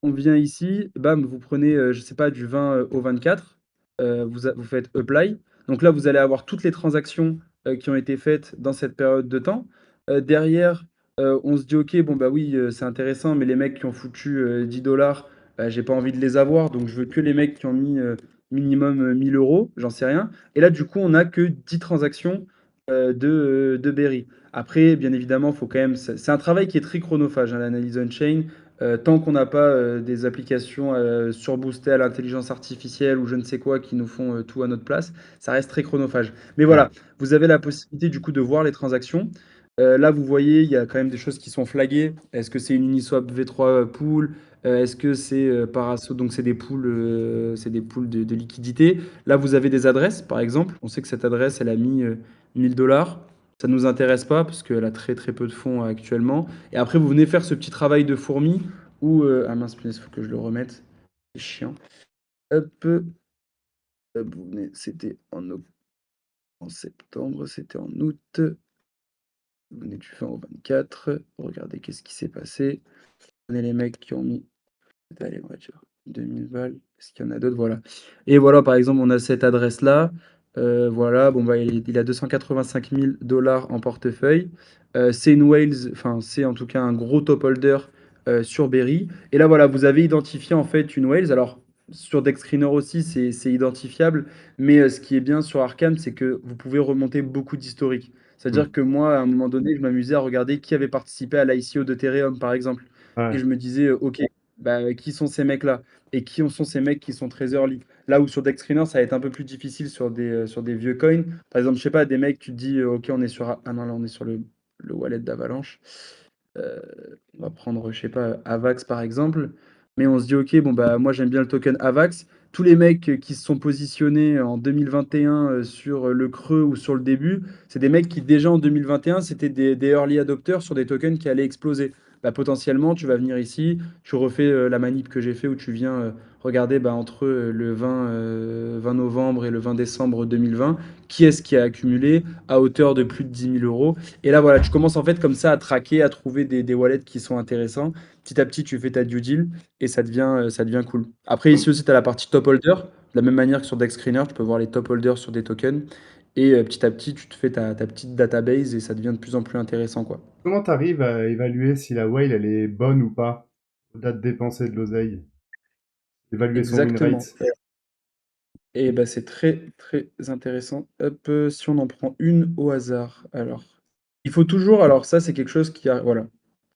on vient ici, bam, vous prenez, je sais pas, du 20 au 24, vous faites apply. Donc là, vous allez avoir toutes les transactions qui ont été faites dans cette période de temps. Derrière, on se dit, OK, bon, bah oui, c'est intéressant, mais les mecs qui ont foutu 10 dollars, bah, j'ai pas envie de les avoir. Donc, je veux que les mecs qui ont mis minimum 1000 euros, j'en sais rien. Et là, du coup, on n'a que 10 transactions de Berry. Après, bien évidemment, faut quand même. C'est un travail qui est très chronophage, hein, l'analyse on-chain. Tant qu'on n'a pas des applications surboostées à l'intelligence artificielle ou je ne sais quoi qui nous font tout à notre place, ça reste très chronophage. Mais Ouais. voilà, vous avez la possibilité du coup de voir les transactions. Là, vous voyez, il y a quand même des choses qui sont flaguées. Est-ce que c'est une Uniswap V3 pool? Est-ce que c'est Paraso? Donc, c'est des pools de liquidité. Là, vous avez des adresses, par exemple. On sait que cette adresse, elle a mis 1000 dollars. Ça ne nous intéresse pas parce qu'elle a très très peu de fonds actuellement. Et après, vous venez faire ce petit travail de fourmi où. Ah mince, il faut que je le remette. C'est chiant. Hop, c'était en septembre, c'était en août. Vous venez du 20 au 24. Regardez qu'est-ce qui s'est passé. On est les mecs qui ont mis. Allez, on va dire 2000 balles. Est-ce qu'il y en a d'autres? Voilà. Et voilà, par exemple, on a cette adresse-là. Voilà, bon, bah, il a 285 000 dollars en portefeuille. C'est une Whales, enfin, c'est en tout cas un gros top holder sur Berry. Et là, voilà, vous avez identifié en fait une Whales. Alors, sur Dexscreener aussi, c'est identifiable. Mais ce qui est bien sur Arkham, c'est que vous pouvez remonter beaucoup d'historiques. Hmm. C'est-à-dire que moi, à un moment donné, je m'amusais à regarder qui avait participé à l'ICO d'Ethereum, par exemple. Et Ouais. je me disais, OK, bah, qui sont ces mecs-là? Et qui sont ces mecs qui sont très early? Là où sur Dexscreener, ça va être un peu plus difficile sur des vieux coins. Par exemple, je sais pas, des mecs, tu te dis, OK, on est sur. Ah non, là, on est sur le wallet d'Avalanche. Euh, on va prendre, je sais pas, Avax par exemple. Mais on se dit, OK, bon, bah, moi j'aime bien le token Avax. Tous les mecs qui se sont positionnés en 2021 sur le creux ou sur le début, c'est des mecs qui déjà en 2021, c'était des early adopters sur des tokens qui allaient exploser. Bah, potentiellement, tu vas venir ici, tu refais la manip que j'ai fait où tu viens regarder bah, entre le 20 novembre et le 20 décembre 2020, qui est-ce qui a accumulé à hauteur de plus de 10 000 euros. Et là, voilà, tu commences en fait comme ça à traquer, à trouver des wallets qui sont intéressants. Petit à petit, tu fais ta due deal et ça devient cool. Après, ici aussi, tu as la partie top holder. De la même manière que sur Dexscreener, tu peux voir les top holders sur des tokens. Et petit à petit, tu te fais ta petite database et ça devient de plus en plus intéressant, quoi. Comment t'arrives à évaluer si la whale elle est bonne ou pas au-delà de dépenser de l'oseille? Évaluer son win Exactement. rate. Et bah, c'est très, très intéressant. Hop, si on en prend une au hasard, alors. Il faut toujours, alors ça, c'est quelque chose qui a, voilà.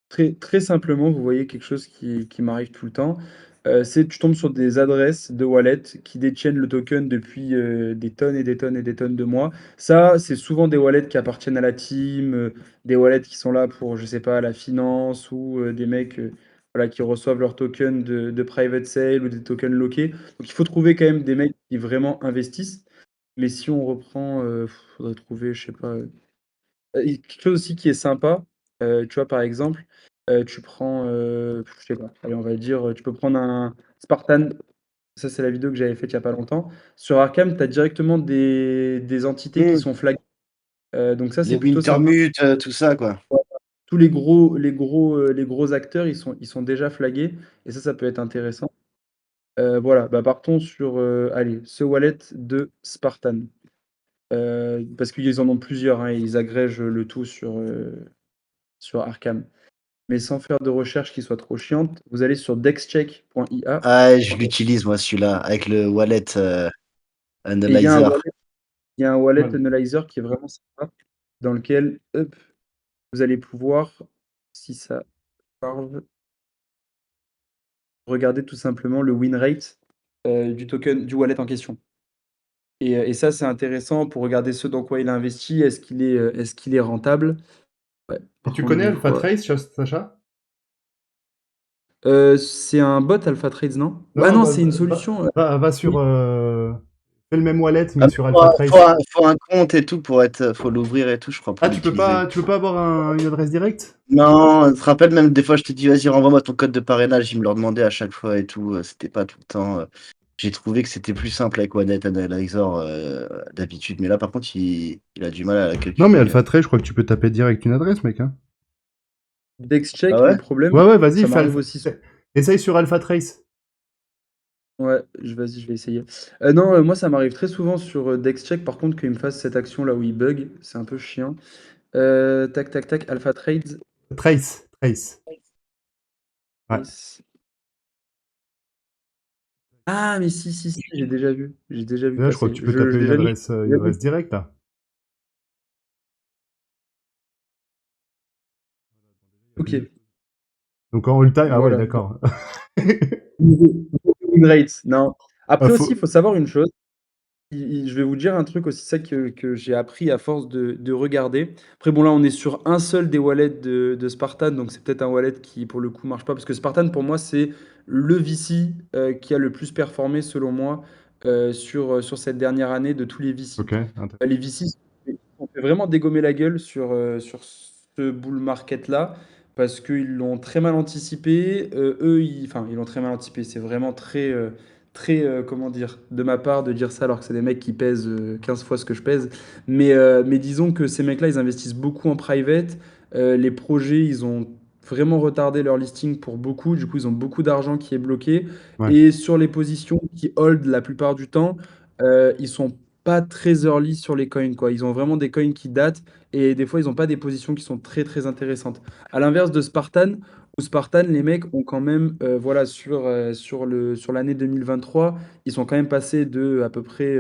Très, très simplement, vous voyez quelque chose qui m'arrive tout le temps. C'est tu tombes sur des adresses de wallet qui détiennent le token depuis des tonnes et des tonnes et des tonnes de mois. Ça, c'est souvent des wallets qui appartiennent à la team, des wallets qui sont là pour, je sais pas, la finance ou des mecs voilà, qui reçoivent leur token de private sale ou des tokens loqués. Donc il faut trouver quand même des mecs qui vraiment investissent. Mais si on reprend, faudrait trouver, je sais pas. Et quelque chose aussi qui est sympa, tu vois, par exemple, tu prends, je sais pas, allez, on va dire, tu peux prendre un Spartan. Ça, c'est la vidéo que j'avais faite il y a pas longtemps. Sur Arkham, tu as directement des entités qui Hmm. sont flaguées, donc ça, Les c'est plutôt sympa. Wintermute, tout ça, quoi. Tous les gros acteurs, ils sont déjà flagués et ça peut être intéressant. Voilà, bah, partons sur, allez, ce wallet de Spartan, parce qu'ils en ont plusieurs, hein, et ils agrègent le tout sur Arkham. Mais sans faire de recherche qui soit trop chiante, vous allez sur dexcheck.ia Ah, je l'utilise, moi, celui-là, avec le wallet et analyzer. il y a un wallet Ouais. analyzer qui est vraiment sympa, dans lequel, hop, vous allez pouvoir, si ça parle, regarder tout simplement le win rate du token, du wallet en question. Et ça, c'est intéressant pour regarder ce dans quoi il a investi. Est-ce qu'il est rentable? Ouais, Et tu prendre connais une fois. AlphaTrace, Sacha? C'est un bot AlphaTrades, non? Ah Non, non, c'est une solution. va sur. Oui. Fais le même wallet, Ah, mais sur AlphaTrace. faut un compte et tout pour être, faut l'ouvrir et tout, je crois, Ah, pour l'utiliser. tu peux pas avoir une adresse directe? Non, je te rappelle, même des fois, je te dis, vas-y, renvoie-moi ton code de parrainage. Ils me le demandaient à chaque fois et tout. C'était pas tout le temps. J'ai trouvé que c'était plus simple avec Wallet Analyzer d'habitude. Mais là, par contre, il a du mal à la Non, mais calculer. AlphaTrace, je crois que tu peux taper direct une adresse, mec. Hein. Ah Dexcheck, le ouais? problème, Ouais, ouais, vas-y, ça m'arrive aussi. essaye sur AlphaTrace. Ouais, vas-y, je vais essayer. Non, moi, ça m'arrive très souvent sur DexCheck, par contre, qu'il me fasse cette action-là où il bug. C'est un peu chiant. Tac, tac, tac, Alpha Trades. Trace. Ouais. Nice. Ah, mais si, si, si, j'ai déjà vu. J'ai déjà vu Là, je crois que passer. tu peux taper Je l'ai jamais eu. une adresse directe, là. Ok, Donc en all time, ah ouais, voilà. d'accord. Win rate, non. Ah, Après aussi, il faut... faut savoir une chose. Je vais vous dire un truc aussi, ça que j'ai appris à force de regarder. Après, bon, là, on est sur un seul des wallets de Spartan, donc c'est peut-être un wallet qui, pour le coup, marche pas. Parce que Spartan, pour moi, c'est le VC qui a le plus performé, selon moi, sur cette dernière année de tous les VC. Ok, intéressant. Les VC ont fait vraiment dégommer la gueule sur ce bull market-là, parce qu'ils l'ont très mal anticipé. Eux, enfin, ils l'ont très mal anticipé. C'est vraiment comment dire, de ma part de dire ça alors que c'est des mecs qui pèsent 15 fois ce que je pèse. Mais disons que ces mecs-là, ils investissent beaucoup en private. Les projets, ils ont vraiment retardé leur listing pour beaucoup. Du coup, ils ont beaucoup d'argent qui est bloqué. Ouais, Et sur les positions qui hold la plupart du temps, ils sont pas très early sur les coins, quoi. Ils ont vraiment des coins qui datent et des fois, ils n'ont pas des positions qui sont très, très intéressantes. À l'inverse de Spartan, où Spartan, les mecs ont quand même, voilà, sur l'année 2023, ils sont quand même passés de à peu près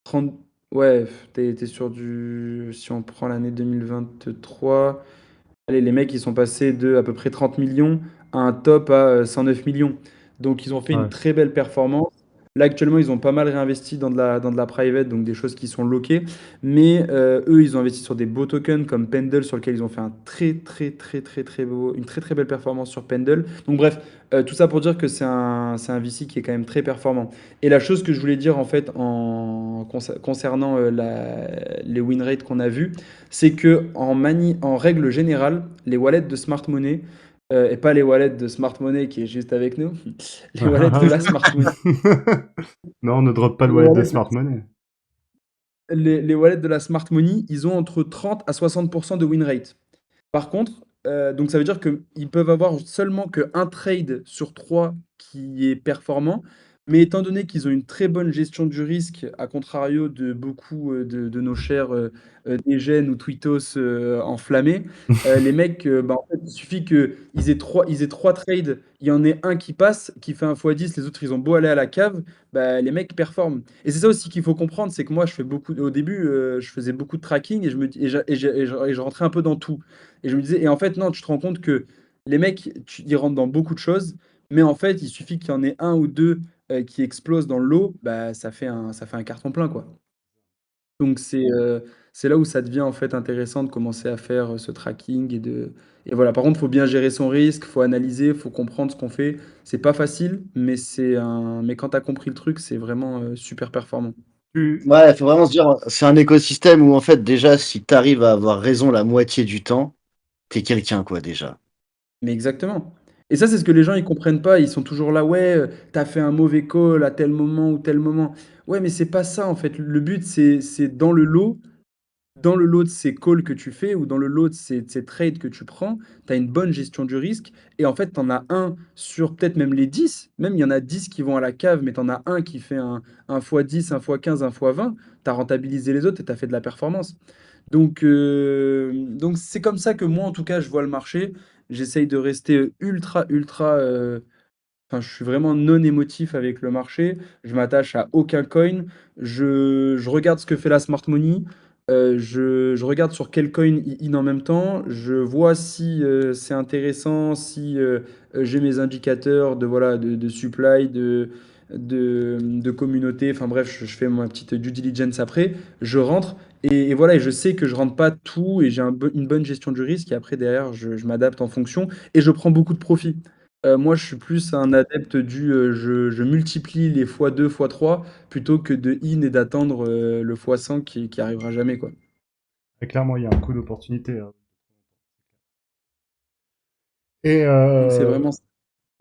30. Ouais, t'es sur du. Si on prend l'année 2023. Allez, les mecs, ils sont passés de à peu près 30 millions à un top à 109 millions. Donc, ils ont fait une ouais. très belle performance. Là, actuellement, ils ont pas mal réinvesti dans de la private, donc des choses qui sont loquées. Mais eux, ils ont investi sur des beaux tokens comme Pendle, sur lequel ils ont fait un très, très, très, très, très beau, une très, très belle performance sur Pendle. Donc, bref, tout ça pour dire que c'est un VC qui est quand même très performant. Et la chose que je voulais dire, en fait, concernant les win rates qu'on a vus, c'est que en règle générale, les wallets de smart money, et pas les wallets de smart money qui est juste avec nous, les wallets de la smart money, Non, ne drop pas le les wallet de wallets Smart Money. les wallets de la smart money, ils ont entre 30 à 60% de win rate. Par contre, donc ça veut dire qu'ils peuvent avoir seulement qu'un trade sur trois qui est performant. Mais étant donné qu'ils ont une très bonne gestion du risque, à contrario de beaucoup de nos chers Degen ou Twittos enflammés, les mecs, bah, en fait, il suffit qu'ils aient trois trades, il y en ait un qui passe, qui fait un x10, les autres ils ont beau aller à la cave, bah, les mecs performent. Et c'est ça aussi qu'il faut comprendre, c'est que moi au début, je faisais beaucoup de tracking et je rentrais un peu dans tout. Et je me disais, et en fait, non, tu te rends compte que les mecs, ils rentrent dans beaucoup de choses, mais en fait, il suffit qu'il y en ait un ou deux qui explosent dans le lot, bah, ça fait un carton plein, quoi. Donc, c'est là où ça devient en fait intéressant de commencer à faire ce tracking et voilà. Par contre, il faut bien gérer son risque, il faut analyser, il faut comprendre ce qu'on fait. C'est pas facile, mais quand tu as compris le truc, c'est vraiment super performant. Tu, Ouais, il faut vraiment se dire, c'est un écosystème où en fait déjà, si tu arrives à avoir raison la moitié du temps, t'es quelqu'un quoi déjà. Mais exactement. Et ça, c'est ce que les gens ils comprennent pas. Ils sont toujours là, ouais, t'as fait un mauvais call à tel moment ou tel moment. Ouais, mais c'est pas ça en fait. Le but, c'est dans le lot de ces calls que tu fais ou dans le lot de ces trades que tu prends, tu as une bonne gestion du risque. Et en fait, tu en as un sur peut-être même les 10. Même il y en a 10 qui vont à la cave, mais tu en as un qui fait un x10, un x15, un x20. Tu as rentabilisé les autres et tu as fait de la performance. Donc c'est comme ça que moi, en tout cas, je vois le marché. J'essaye de rester ultra, ultra. Enfin, je suis vraiment non émotif avec le marché. Je m'attache à aucun coin. Je regarde ce que fait la smart money. Je regarde sur quel coin il in en même temps. Je vois si c'est intéressant, si j'ai mes indicateurs de supply, de communauté. Enfin bref, je fais ma petite due diligence après. Je rentre et voilà, et je sais que je rentre pas tout et j'ai une bonne gestion du risque. Et après, derrière, je m'adapte en fonction et je prends beaucoup de profit. Moi, je suis plus un adepte je multiplie les x2, x3 plutôt que de in et d'attendre le x100 qui arrivera jamais, quoi. clairement, il y a un coup d'opportunité, hein. Et, Donc c'est vraiment ça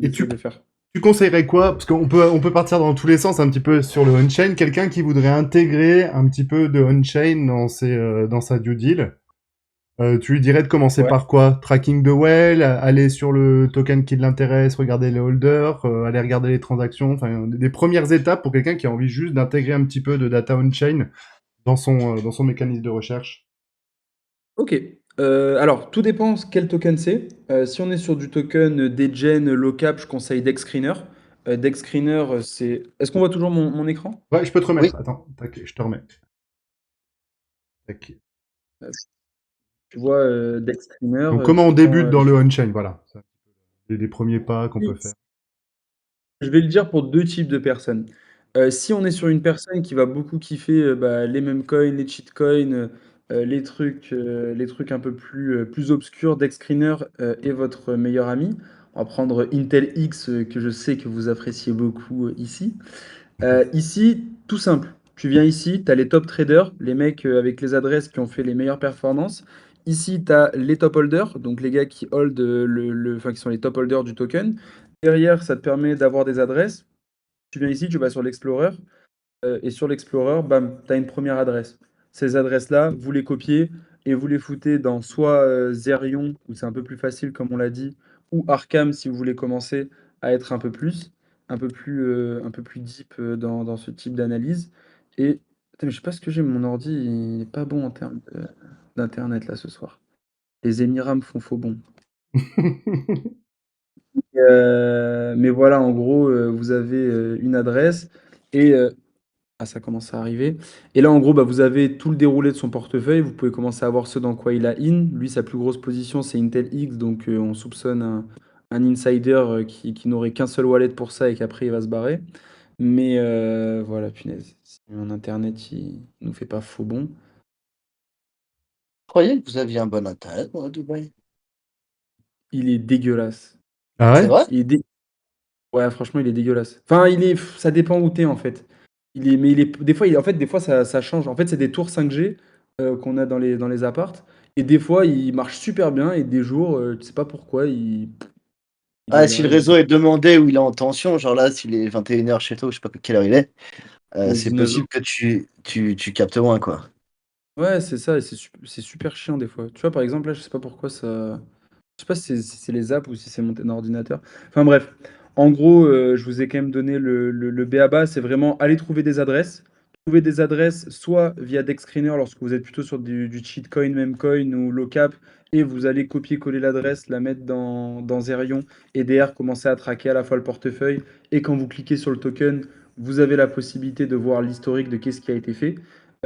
que et j'essaie de faire. tu conseillerais quoi? Parce on peut partir dans tous les sens un petit peu sur le on-chain. Quelqu'un qui voudrait intégrer un petit peu de on-chain dans sa due deal. Tu lui dirais de commencer Ouais. par quoi? Tracking de whale, aller sur le token qui l'intéresse, regarder les holders, aller regarder les transactions, enfin des premières étapes pour quelqu'un qui a envie juste d'intégrer un petit peu de data on-chain dans son mécanisme de recherche. Ok. Alors, tout dépend quel token c'est. Si on est sur du token Degen low cap, je conseille DexScreener. DexScreener, c'est. Est-ce qu'on voit toujours mon écran? Ouais, je peux te Oui. remettre. Attends, tac, je te remets. Tac. Euh, Tu vois, DexScreener, Donc comment tu on prends. débute dans le on-chain, voilà. Ça, les premiers pas qu'on peut faire. Je vais le dire pour 2 types de personnes. Si on est sur une personne qui va beaucoup kiffer, bah, les mèmes coins, les cheat coins, les trucs un peu plus obscurs, Dexscreener, est votre meilleur ami. On va prendre Intel X, que je sais que vous appréciez beaucoup, ici. Ici, tout simple. Tu viens ici, tu as les top traders, les mecs avec les adresses qui ont fait les meilleures performances. Ici, tu as les top holders, donc les gars qui hold enfin, qui sont les top holders du token. Derrière, ça te permet d'avoir des adresses. Tu viens ici, tu vas sur l'Explorer. Et sur l'Explorer, bam, tu as une première adresse. Ces adresses-là, vous les copiez et vous les foutez dans soit Zerion, où c'est un peu plus facile, comme on l'a dit, ou Arkham, si vous voulez commencer à être un peu plus deep dans ce type d'analyse. Et putain, mais je sais pas ce que j'ai, mon ordi, il n'est pas bon en termes d'internet là ce soir. Les Émirats me font faux bon. Mais voilà, en gros, vous avez une adresse et ah, ça commence à arriver. Et là, en gros, bah, vous avez tout le déroulé de son portefeuille. Vous pouvez commencer à voir ce dans quoi il a in. Lui, sa plus grosse position, c'est Intel X. Donc, on soupçonne un insider qui n'aurait qu'un seul wallet pour ça et qu'après, il va se barrer. Mais voilà, punaise. Si mon internet, il nous fait pas faux bon. Je croyais que vous aviez un bon internet, moi, à Dubaï. Il est dégueulasse. Ah C'est ouais? vrai? Il est dé- Ouais, franchement, il est dégueulasse. Enfin, ça dépend où t'es, en fait. Des fois, en fait, des fois ça change. En fait, c'est des tours 5G qu'on a dans les appartes. Et des fois, il marche super bien. Et des jours, tu sais pas pourquoi, il est Ah, si là. le réseau est demandé ou il est en tension, genre là, s'il est 21 h chez toi, ou je sais pas quelle heure il est, Il est c'est 19 possible heures. que tu captes moins, quoi. Ouais, c'est ça. Et c'est super chiant des fois. Tu vois, par exemple, là, je sais pas pourquoi ça. Je sais pas si c'est les apps ou si c'est mon ordinateur. Enfin bref, en gros, je vous ai quand même donné le b.a-ba, c'est vraiment aller trouver des adresses. Trouver des adresses soit via DexScreener lorsque vous êtes plutôt sur du cheat coin, memecoin ou locap, et vous allez copier-coller l'adresse, la mettre dans Zerion, et derrière commencer à traquer à la fois le portefeuille, et quand vous cliquez sur le token, vous avez la possibilité de voir l'historique de qu'est-ce qui a été fait.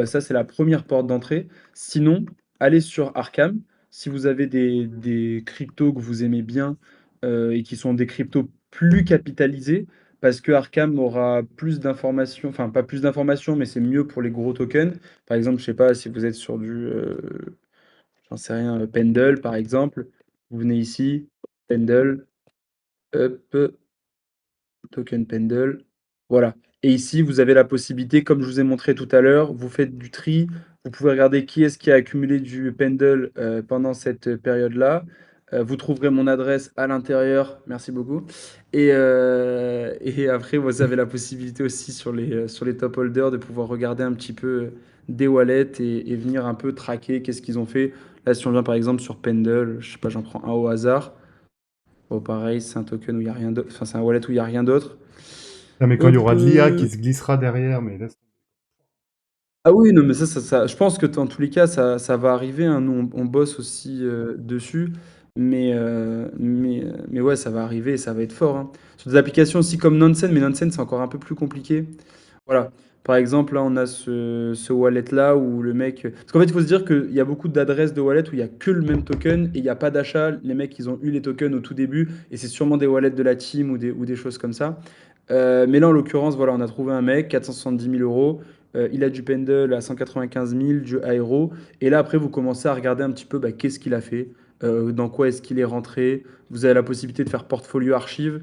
Ça, c'est la première porte d'entrée. Sinon, allez sur Arkham. Si vous avez des cryptos que vous aimez bien et qui sont des cryptos plus capitalisés, parce que Arkham aura plus d'informations, enfin pas plus d'informations, mais c'est mieux pour les gros tokens. Par exemple, je sais pas si vous êtes sur j'en sais rien, Pendle par exemple, vous venez ici, Pendle, hop, token Pendle. Voilà. Et ici, vous avez la possibilité, comme je vous ai montré tout à l'heure, vous faites du tri. Vous pouvez regarder qui est-ce qui a accumulé du Pendle pendant cette période-là. Vous trouverez mon adresse à l'intérieur. Merci beaucoup. Et après, vous avez la possibilité aussi sur les top holders de pouvoir regarder un petit peu des wallets et venir un peu traquer qu'est-ce qu'ils ont fait. Là, si on vient par exemple sur Pendle, je sais pas, j'en prends un au hasard. Bon, pareil, c'est un token où il y a rien d'autre. Enfin, c'est un wallet où il y a rien d'autre. Ah, mais quand il y Hop, aura de l'IA qui se glissera derrière, mais laisse. ah oui, non, mais je pense que dans tous les cas, ça va arriver, hein. Nous, on bosse aussi dessus. Mais ouais, ça va arriver et ça va être fort, hein. Sur des applications aussi comme Nansen, mais Nansen, c'est encore un peu plus compliqué. Voilà. Par exemple, là, on a ce wallet-là où le mec. Parce qu'en fait, il faut se dire qu'il y a beaucoup d'adresses de wallet où il n'y a que le même token et il n'y a pas d'achat. Les mecs, ils ont eu les tokens au tout début et c'est sûrement des wallets de la team ou des choses comme ça. Mais là, en l'occurrence, voilà, on a trouvé un mec, 470 000 euros. Il a du Pendle à 195 000, du Aero. Et là, après, vous commencez à regarder un petit peu bah, qu'est-ce qu'il a fait, dans quoi est-ce qu'il est rentré. Vous avez la possibilité de faire portfolio archive,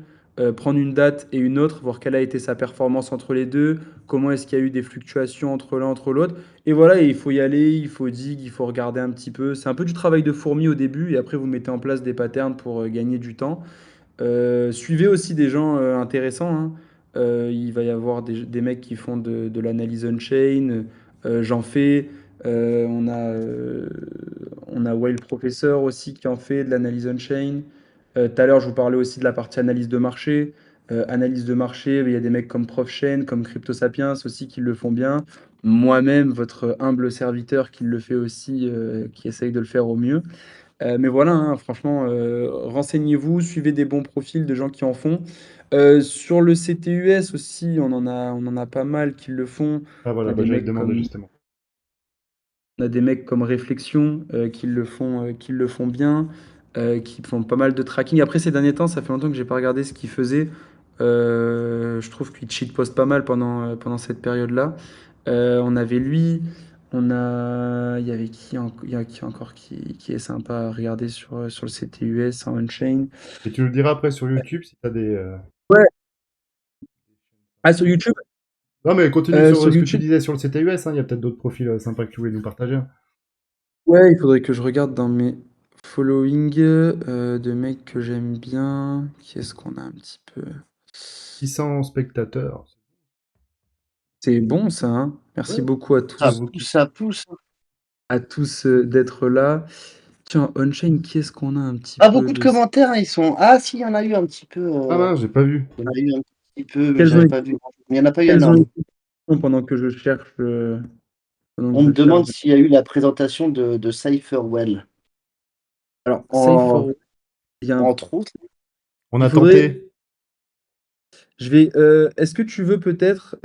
prendre une date et une autre, voir quelle a été sa performance entre les deux, comment est-ce qu'il y a eu des fluctuations entre l'un entre l'autre. Et voilà, et il faut y aller, il faut dig, il faut regarder un petit peu. C'est un peu du travail de fourmi au début, et après, vous mettez en place des patterns pour gagner du temps. Suivez aussi des gens intéressants, hein. Il va y avoir des mecs qui font de l'analyse on-chain. J'en fais. On a, On a Whale Professor aussi qui en fait de l'analyse on-chain. Tout à l'heure, je vous parlais aussi de la partie analyse de marché. Analyse de marché, il y a des mecs comme ProfChain, comme CryptoSapiens aussi qui le font bien. Moi-même, votre humble serviteur qui le fait aussi, qui essaye de le faire au mieux. Mais voilà, hein, franchement, renseignez-vous, suivez des bons profils de gens qui en font. Sur le CTUS aussi, on en a pas mal qui le font. Ah On voilà, a bah, des j'allais te mecs demander comme, justement. on a des mecs comme Réflexion qui le font bien, qui font pas mal de tracking. Après, ces derniers temps, ça fait longtemps que j'ai pas regardé ce qu'ils faisaient. Je trouve qu'ils cheatpostent pas mal pendant cette période-là. On avait lui, il y avait il y a qui encore qui est sympa à regarder sur le CTUS en on-chain. Et tu le diras après sur YouTube si t'as des. Ouais. Ah, sur YouTube? Non, mais continue sur Sur ce que tu YouTube, disais sur le CTUS, hein, il y a peut-être d'autres profils sympas que tu voulais nous partager. ouais, il faudrait que je regarde dans mes following de mecs que j'aime bien. Qui est-ce qu'on a un petit peu? 600 spectateurs. C'est bon ça, hein? Ouais, Merci beaucoup ça vaut. Ça pousse. à tous d'être là. Tiens, on-chain, qui est-ce qu'on a un petit Pas peu beaucoup de de... commentaires, hein, ils sont. Ah, si, il y en a eu un petit peu. Ah mince, j'ai pas vu. Il y en a eu un petit peu, mais Quels ont j'avais été, pas vu. Mais il n'y en a pas eu quels ont énorme. été pendant que je cherche, pendant que On je me demande cherche. s'il y a eu la présentation de Cypherwell. Alors, En, Cypher, il y a un- entre autres. On il a faudrait, tenté. est-ce que tu veux peut-être,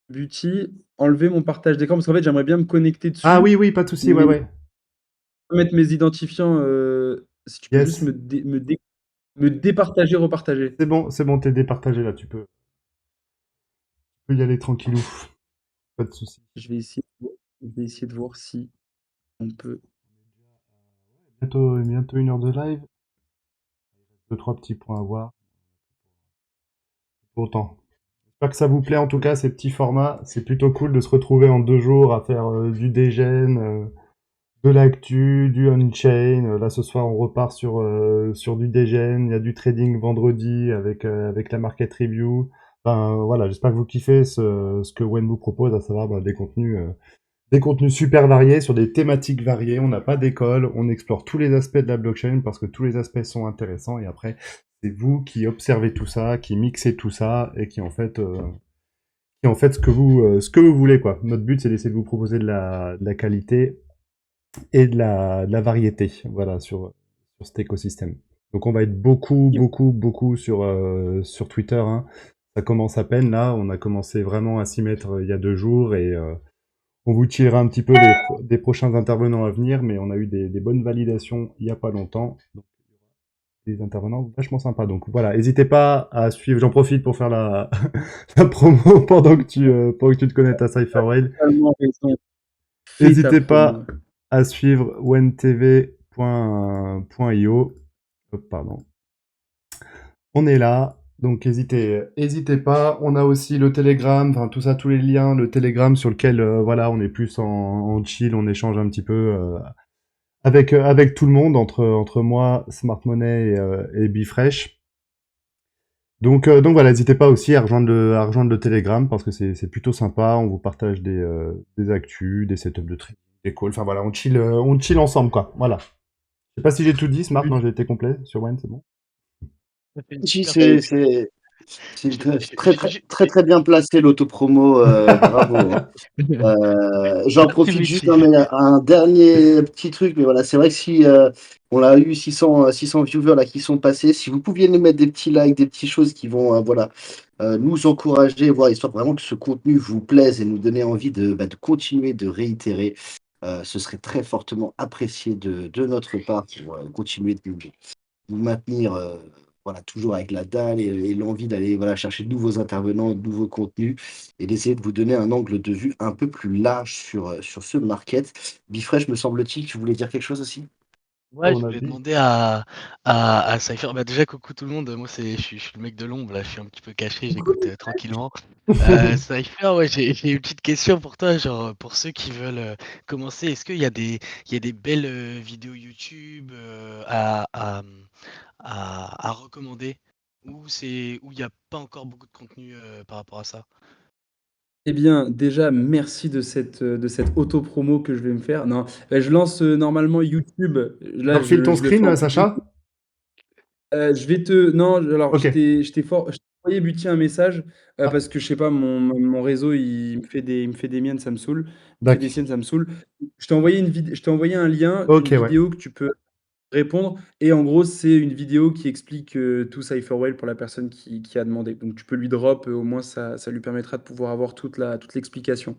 Buty, enlever mon partage d'écran? Parce qu'en fait, j'aimerais bien me connecter Ah dessus, oui, oui, pas de souci, ouais, mais ouais. mettre mes identifiants, si tu peux juste Yes. me départager, repartager. C'est bon, t'es départagé là, tu peux y aller tranquillou. Pas de souci. Je vais essayer de voir si on peut. Bientôt 1 heure de live. Deux, trois petits points à voir. Autant. J'espère que ça vous plaît en tout cas, ces petits formats. C'est plutôt cool de se retrouver en 2 jours à faire du dégène, de l'actu, du on-chain. Là, ce soir, on repart sur du dégène. Il y a du trading vendredi avec la market review. Enfin, voilà, j'espère que vous kiffez ce que Wen vous propose, à savoir bah, des contenus super variés sur des thématiques variées. On n'a pas d'école, on explore tous les aspects de la blockchain parce que tous les aspects sont intéressants. Et après, c'est vous qui observez tout ça, qui mixez tout ça et qui en fait ce que vous voulez quoi. Notre but c'est d'essayer de vous proposer de la qualité et de la variété, voilà, sur cet écosystème. Donc on va être beaucoup, beaucoup, beaucoup sur Twitter, hein. Ça commence à peine là, on a commencé vraiment à s'y mettre il y a 2 jours et on vous tirera un petit peu des prochains intervenants à venir, mais on a eu des bonnes validations il y a pas longtemps. Donc, des intervenants vachement sympas. Donc voilà, n'hésitez pas à suivre. J'en profite pour faire la, la promo pendant que tu te connectes à Cypherwhale. Totalement raison. Fais ta N'hésitez promo. pas à suivre wentv.io. Hop, pardon. On est là, donc hésitez pas. On a aussi le Telegram, enfin tout ça, tous les liens, le Telegram sur lequel voilà, on est plus en chill, on échange un petit peu avec tout le monde, entre moi, Smart Money et Bifresh. Donc voilà, n'hésitez pas aussi à rejoindre le Telegram parce que c'est plutôt sympa. On vous partage des actus, des setups de trading, des calls. Enfin voilà, on chill ensemble quoi. Voilà. Je sais pas si j'ai tout dit, Smart. Non, j'ai été complet sur Wen, c'est bon. Ça fait une Si, super belle. c'est Je- très, je- très, je- très, je- très, très bien placé l'autopromo. Bravo, hein. J'en Merci, profite juste Buty. un dernier petit truc, mais voilà, c'est vrai que si on a eu 600 viewers là qui sont passés, si vous pouviez nous mettre des petits likes, des petites choses qui vont voilà, nous encourager, voir histoire vraiment que ce contenu vous plaise et nous donner envie de continuer, de réitérer, ce serait très fortement apprécié de notre part pour continuer de nous maintenir voilà, toujours avec la dalle et l'envie d'aller voilà, chercher de nouveaux intervenants, de nouveaux contenus et d'essayer de vous donner un angle de vue un peu plus large sur ce market. Bifresh, me semble-t-il, tu voulais dire quelque chose aussi? Ouais, je On a voulais dit. demander à Cypher. Bah déjà, coucou tout le monde. Moi, je suis le mec de l'ombre. Là, je suis un petit peu caché. J'écoute tranquillement. Cypher, ouais, j'ai une petite question pour toi. Genre, pour ceux qui veulent commencer, est-ce qu'il y a des belles vidéos YouTube à recommander ou où il n'y a pas encore beaucoup de contenu par rapport à ça? Eh bien, déjà, merci de cette auto-promo que je vais me faire. Non, je lance, normalement YouTube. Tu Là, refiles ton je le fais screen, en public. Sacha? Je vais te non, alors Ok, je t'ai envoyé Buty un message, ah, parce que je sais pas, mon réseau, il me fait des miennes, ça me saoule. Il me fait des d'accord. siennes, ça me saoule. Je t'ai envoyé un lien d'une Ok, ouais. vidéo que tu peux répondre et en gros, c'est une vidéo qui explique, tout Cypherwell pour la personne qui a demandé. Donc tu peux lui drop, au moins ça lui permettra de pouvoir avoir toute l'explication.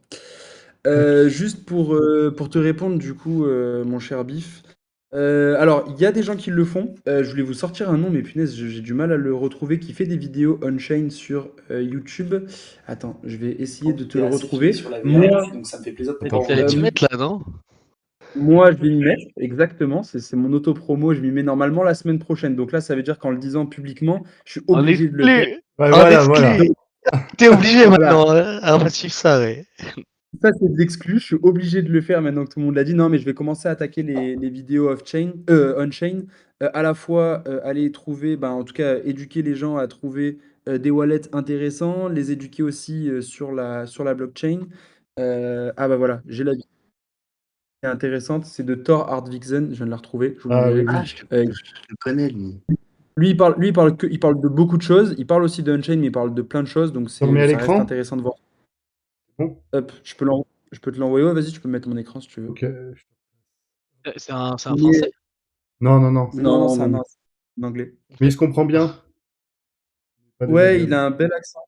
Ok. Juste pour te répondre du coup, mon cher Biff, alors il y a des gens qui le font, je voulais vous sortir un nom, mais punaise, j'ai du mal à le retrouver, qui fait des vidéos on-chain sur, YouTube. Attends, je vais essayer de te le retrouver. Moi, donc ça me fait plaisir de Mais Attends, pouvoir je vous t'allais regarde. t'y euh, mettre là, non? moi, je vais m'y mettre, exactement, c'est mon auto-promo, je m'y mets normalement la semaine prochaine. Donc là, ça veut dire qu'en le disant publiquement, je suis En obligé de le faire. exclu! Ouais, En voilà, voilà. exclu! T'es obligé Voilà. maintenant, hein? Ah, on va suivre ça, ouais. Ça, c'est de l'exclu. Je suis obligé de le faire maintenant que tout le monde l'a dit. Non, mais je vais commencer à attaquer les vidéos off-chain, on-chain. À la fois, aller trouver, ben, en tout cas, éduquer les gens à trouver des wallets intéressants, les éduquer aussi sur la blockchain. Ah bah voilà, j'ai la vidéo qui est intéressante. C'est de Thor Hardvixen. Je viens de la retrouver. Je vous Ah oui, l'enverrai. Ah, oui. Euh, je le connais, lui. il parle de beaucoup de choses. Il parle aussi de on-chain, mais il parle de plein de choses. Donc Tu remets à ça reste l'écran? intéressant de voir. Bon, Hop, je peux te l'envoyer. Ouais, vas-y, tu peux mettre mon écran si tu veux. ok. C'est un français? Mais Non, non, non. non, Non, c'est non, un non. anglais. Mais il se comprend bien. Pas Ouais, il désagréable. a un bel accent.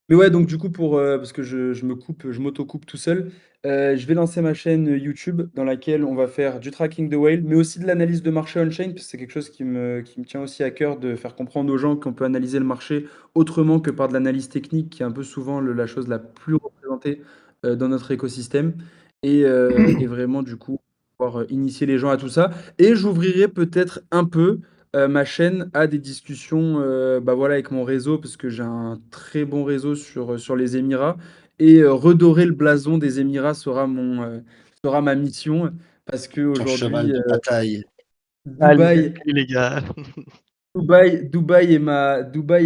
Mais ouais, donc du coup, parce que je m'auto-coupe tout seul, je vais lancer ma chaîne YouTube dans laquelle on va faire du tracking de whale, mais aussi de l'analyse de marché on-chain, parce que c'est quelque chose qui me tient aussi à cœur de faire comprendre aux gens qu'on peut analyser le marché autrement que par de l'analyse technique, qui est un peu souvent la chose la plus représentée dans notre écosystème. Et vraiment, du coup, pouvoir initier les gens à tout ça. Et j'ouvrirai peut-être un peu ma chaîne a des discussions bah voilà, avec mon réseau, parce que j'ai un très bon réseau sur les Émirats. Et redorer le blason des Émirats sera ma mission, parce Ton cheval qu'aujourd'hui, de bataille. Dubaï, Allez, les gars. Dubaï est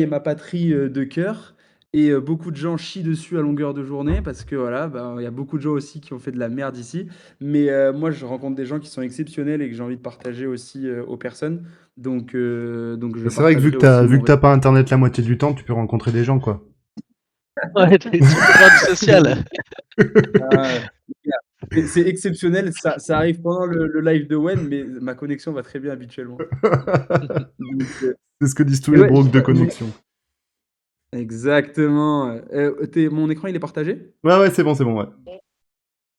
ma patrie de cœur. Et beaucoup de gens chient dessus à longueur de journée, parce que voilà, bah, il y a beaucoup de gens aussi qui ont fait de la merde ici. Mais moi, je rencontre des gens qui sont exceptionnels et que j'ai envie de partager aussi aux personnes. Donc je C'est vrai que partagerai aussi vu mon que réseau. t'as pas internet la moitié du temps, tu peux rencontrer des gens, quoi. Ouais, tu peux faire du social. Ah, c'est exceptionnel. Ça arrive pendant le live de Wen, mais ma connexion va très bien habituellement. Donc, C'est ce que disent tous et les ouais, brocs de connexion. exactement. Mon écran, il est partagé? Ouais, ouais, c'est bon, ouais.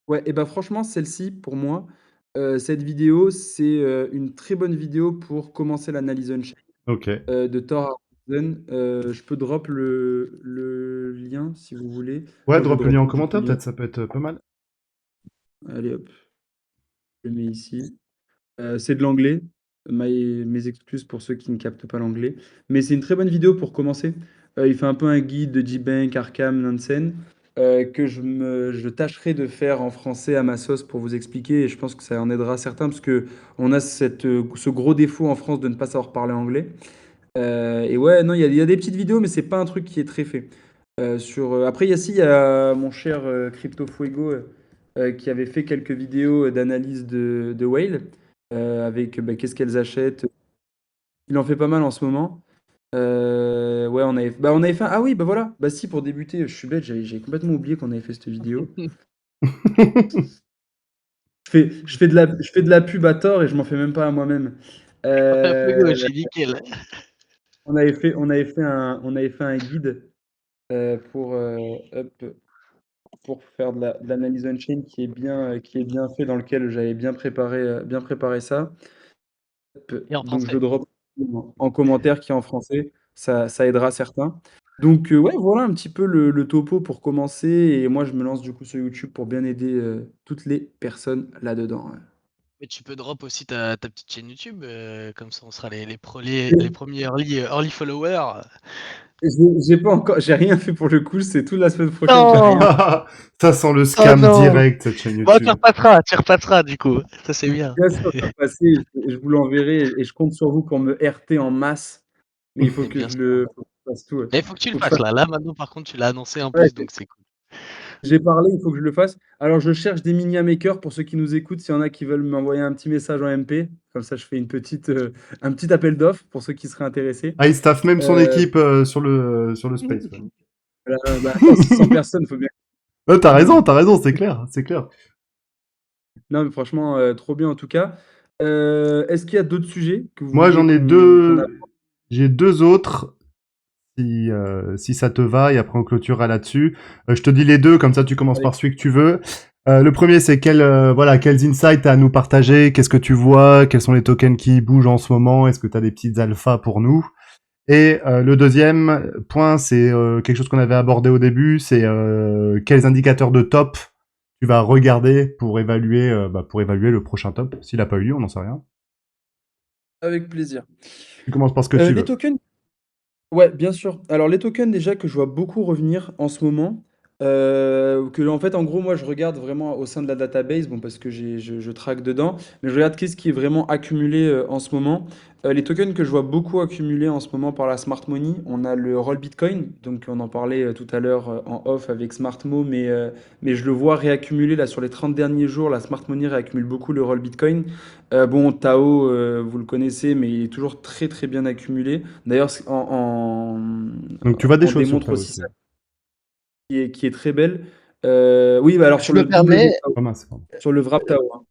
Ouais, et bah franchement, celle-ci, pour moi, cette vidéo, c'est une très bonne vidéo pour commencer l'analyse on-chain Ok. de Thor Hartmann. Je peux drop le lien si vous voulez. Ouais, Moi, je drop le lien drop en du coup commentaire, le lien. peut-être ça peut être pas mal. Allez hop, je le mets ici. C'est de l'anglais. Mes excuses pour ceux qui ne captent pas l'anglais. Mais c'est une très bonne vidéo pour commencer. Il fait un peu un guide de G-Bank, Arkham, Nansen, que je tâcherai de faire en français à ma sauce pour vous expliquer. Et je pense que ça en aidera certains, parce que on a ce gros défaut en France de ne pas savoir parler anglais. Et ouais, non, il y a des petites vidéos, mais c'est pas un truc qui est très fait. Après, il y a mon cher Crypto Fuego qui avait fait quelques vidéos d'analyse de Whale avec bah, qu'est-ce qu'elles achètent. Il en fait pas mal en ce moment. Ouais, on avait fait. Ah oui, bah voilà. Bah si, pour débuter, je suis bête, j'avais complètement oublié qu'on avait fait cette vidéo. Je fais de la pub à tort et je m'en fais même pas à moi-même. Fuego, Euh, j'ai nickel. on avait fait un guide pour, hop, pour faire de l'analyse on-chain qui est bien fait, dans lequel j'avais bien préparé ça. Et en Donc je français. drop en commentaire qui est en français, ça aidera certains. Donc ouais, voilà un petit peu le topo pour commencer. Et moi, je me lance du coup sur YouTube pour bien aider toutes les personnes là-dedans. Ouais. Mais tu peux drop aussi ta petite chaîne YouTube, comme ça on sera les premiers early followers. J'ai rien fait pour le coup, c'est toute la semaine prochaine, j'ai Non! rien. Ça sent le Oh scam non! direct, cette chaîne Bon, YouTube. tu repasseras du coup. Ça c'est bien. Bien sûr, ça va passer, je vous l'enverrai et je compte sur vous pour me RT en masse. Mais il faut Mais que bien sûr. faut que je fasse tout. Mais il faut que tu le Faut que je fasses fasse là. Là maintenant par contre tu l'as annoncé en ouais, plus donc c'est cool. J'ai parlé, il faut que je le fasse. Alors, je cherche des mini makers pour ceux qui nous écoutent. S'il y en a qui veulent m'envoyer un petit message en MP, comme ça, je fais un petit appel d'offres pour ceux qui seraient intéressés. Ah, il staffe même son Euh, équipe sur le space. Ouais. bah, attends, 600 personnes, faut bien. T'as raison, c'est clair, c'est clair. Non, mais franchement, trop bien en tout cas. Est-ce qu'il y a d'autres sujets que vous Moi, vouliez j'en ai qu'on aborde? j'ai deux autres, si ça te va, et après on clôturera là-dessus. Je te dis les deux, comme ça tu commences Allez. par celui que tu veux. Le premier, c'est quels insights t'as à nous partager, qu'est-ce que tu vois, quels sont les tokens qui bougent en ce moment, est-ce que t'as des petites alphas pour nous? Et le deuxième point, c'est quelque chose qu'on avait abordé au début, c'est quels indicateurs de top tu vas regarder pour évaluer le prochain top. S'il a pas eu lieu, on n'en sait rien. Avec plaisir. Tu commences par ce que tu Les veux. tokens, ouais, bien sûr. Alors les tokens déjà que je vois beaucoup revenir en ce moment, que en fait en gros moi je regarde vraiment au sein de la database, bon parce que je traque dedans, mais je regarde qu'est-ce qui est vraiment accumulé en ce moment. Les tokens que je vois beaucoup accumulés en ce moment par la Smart Money, on a le Roll Bitcoin, donc on en parlait tout à l'heure en off avec Smartmo, mais je le vois réaccumuler là sur les 30 derniers jours, la Smart Money réaccumule beaucoup le Roll Bitcoin. Bon, Tao, vous le connaissez, mais il est toujours très très bien accumulé. D'ailleurs, Donc tu vois des on choses sur démontre ta aussi aussi. ça qui est très belle. Oui, bah alors Je sur me le permets, W Tao, Oh mince, pardon. sur le Wrap Tao, hein.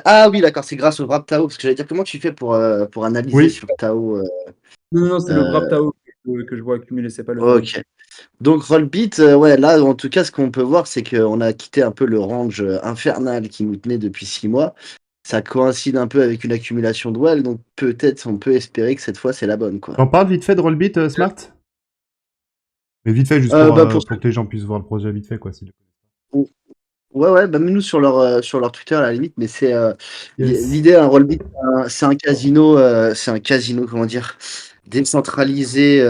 Ah oui, d'accord, c'est grâce au Wrap Tao, parce que j'allais dire comment tu fais pour analyser Oui, sur Tao. Non, non, c'est le Wrap Euh, Tao que je vois accumuler, c'est pas le W. ok. Donc Rollbit, ouais, là en tout cas, ce qu'on peut voir, c'est qu'on a quitté un peu le range infernal qui nous tenait depuis 6 mois. Ça coïncide un peu avec une accumulation de well, donc peut-être on peut espérer que cette fois c'est la bonne, quoi. t'en parles vite fait de Rollbit, Smart? Mais vite fait, juste Bah pour pour que les gens puissent voir le projet vite fait, quoi. Ouais, ouais, bah, même nous sur leur Twitter à la limite, mais c'est Yes. l'idée, un Rollbit, c'est un casino, comment dire, décentralisé,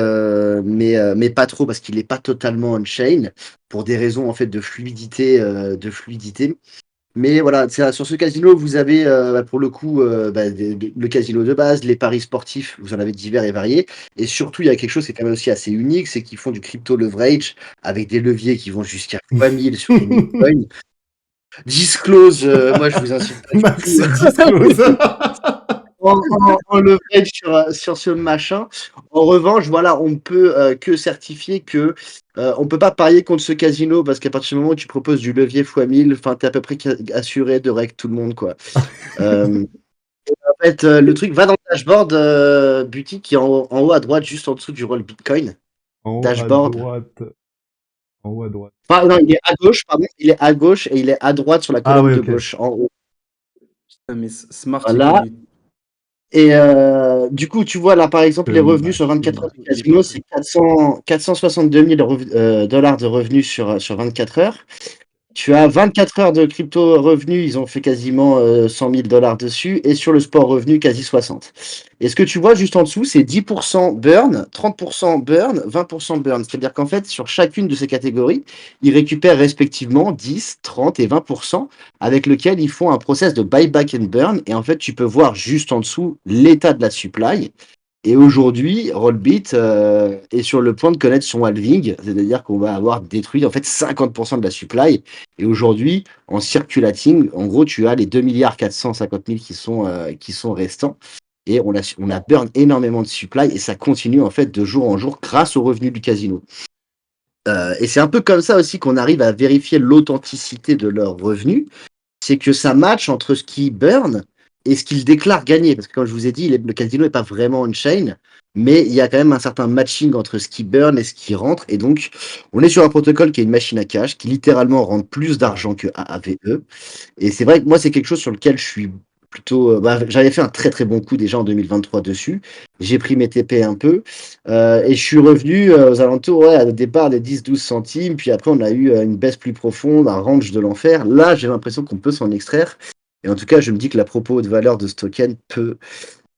mais pas trop parce qu'il n'est pas totalement on-chain pour des raisons en fait de fluidité. Mais voilà, sur ce casino, vous avez pour le coup le casino de base, les paris sportifs, vous en avez divers et variés. Et surtout, il y a quelque chose qui est quand même aussi assez unique, c'est qu'ils font du crypto leverage avec des leviers qui vont jusqu'à x 1000 sur les mini coins. Disclose, moi je vous insulte pas du tout. Maxi disclose. En leverage sur ce machin. En revanche, voilà, on peut que certifier que on peut pas parier contre ce casino parce qu'à partir du moment où tu proposes du levier x 1000, enfin, t'es à peu près assuré de règle tout le monde, quoi. Euh, En fait, le truc va dans le dashboard, Buty, qui est en haut à droite, juste en dessous du roll Bitcoin. En haut à Dashboard. droite. En haut à droite. Enfin, non, il est à gauche, pardon. Il est à gauche et il est à droite sur la Ah colonne ouais, de ok. gauche, en haut. Putain, mais Smart, il Voilà. connaît. Et du coup, tu vois là, par exemple, les revenus sur 24 heures du Il est casino, partout. c'est 462 000 dollars de revenus sur 24 heures. Tu as 24 heures de crypto revenus, ils ont fait quasiment 100 000 dollars dessus, et sur le sport revenu, quasi 60. Et ce que tu vois juste en dessous, c'est 10% burn, 30% burn, 20% burn. C'est-à-dire qu'en fait, sur chacune de ces catégories, ils récupèrent respectivement 10, 30 et 20%, avec lequel ils font un process de buyback and burn. Et en fait, tu peux voir juste en dessous l'état de la supply. Et aujourd'hui, Rollbit est sur le point de connaître son halving, c'est-à-dire qu'on va avoir détruit en fait 50% de la supply. Et aujourd'hui, en circulating, en gros, tu as les 2,450 milliards qui sont restants. Et on a burn énormément de supply et ça continue en fait de jour en jour grâce aux revenus du casino. Et c'est un peu comme ça aussi qu'on arrive à vérifier l'authenticité de leurs revenus, c'est que ça match entre ce qui burn et ce qu'il déclare gagner. Parce que comme je vous ai dit, le casino n'est pas vraiment on-chain, mais il y a quand même un certain matching entre ce qui burn et ce qui rentre. Et donc, on est sur un protocole qui est une machine à cash, qui littéralement rend plus d'argent que AAVE. Et c'est vrai que moi, c'est quelque chose sur lequel je suis plutôt. J'avais fait un très très bon coup déjà en 2023 dessus. J'ai pris mes TP un peu. Et je suis revenu aux alentours, ouais, au départ des 10-12 centimes. Puis après, on a eu une baisse plus profonde, un range de l'enfer. Là, j'ai l'impression qu'on peut s'en extraire. Et en tout cas, je me dis que la propos de valeur de ce token peut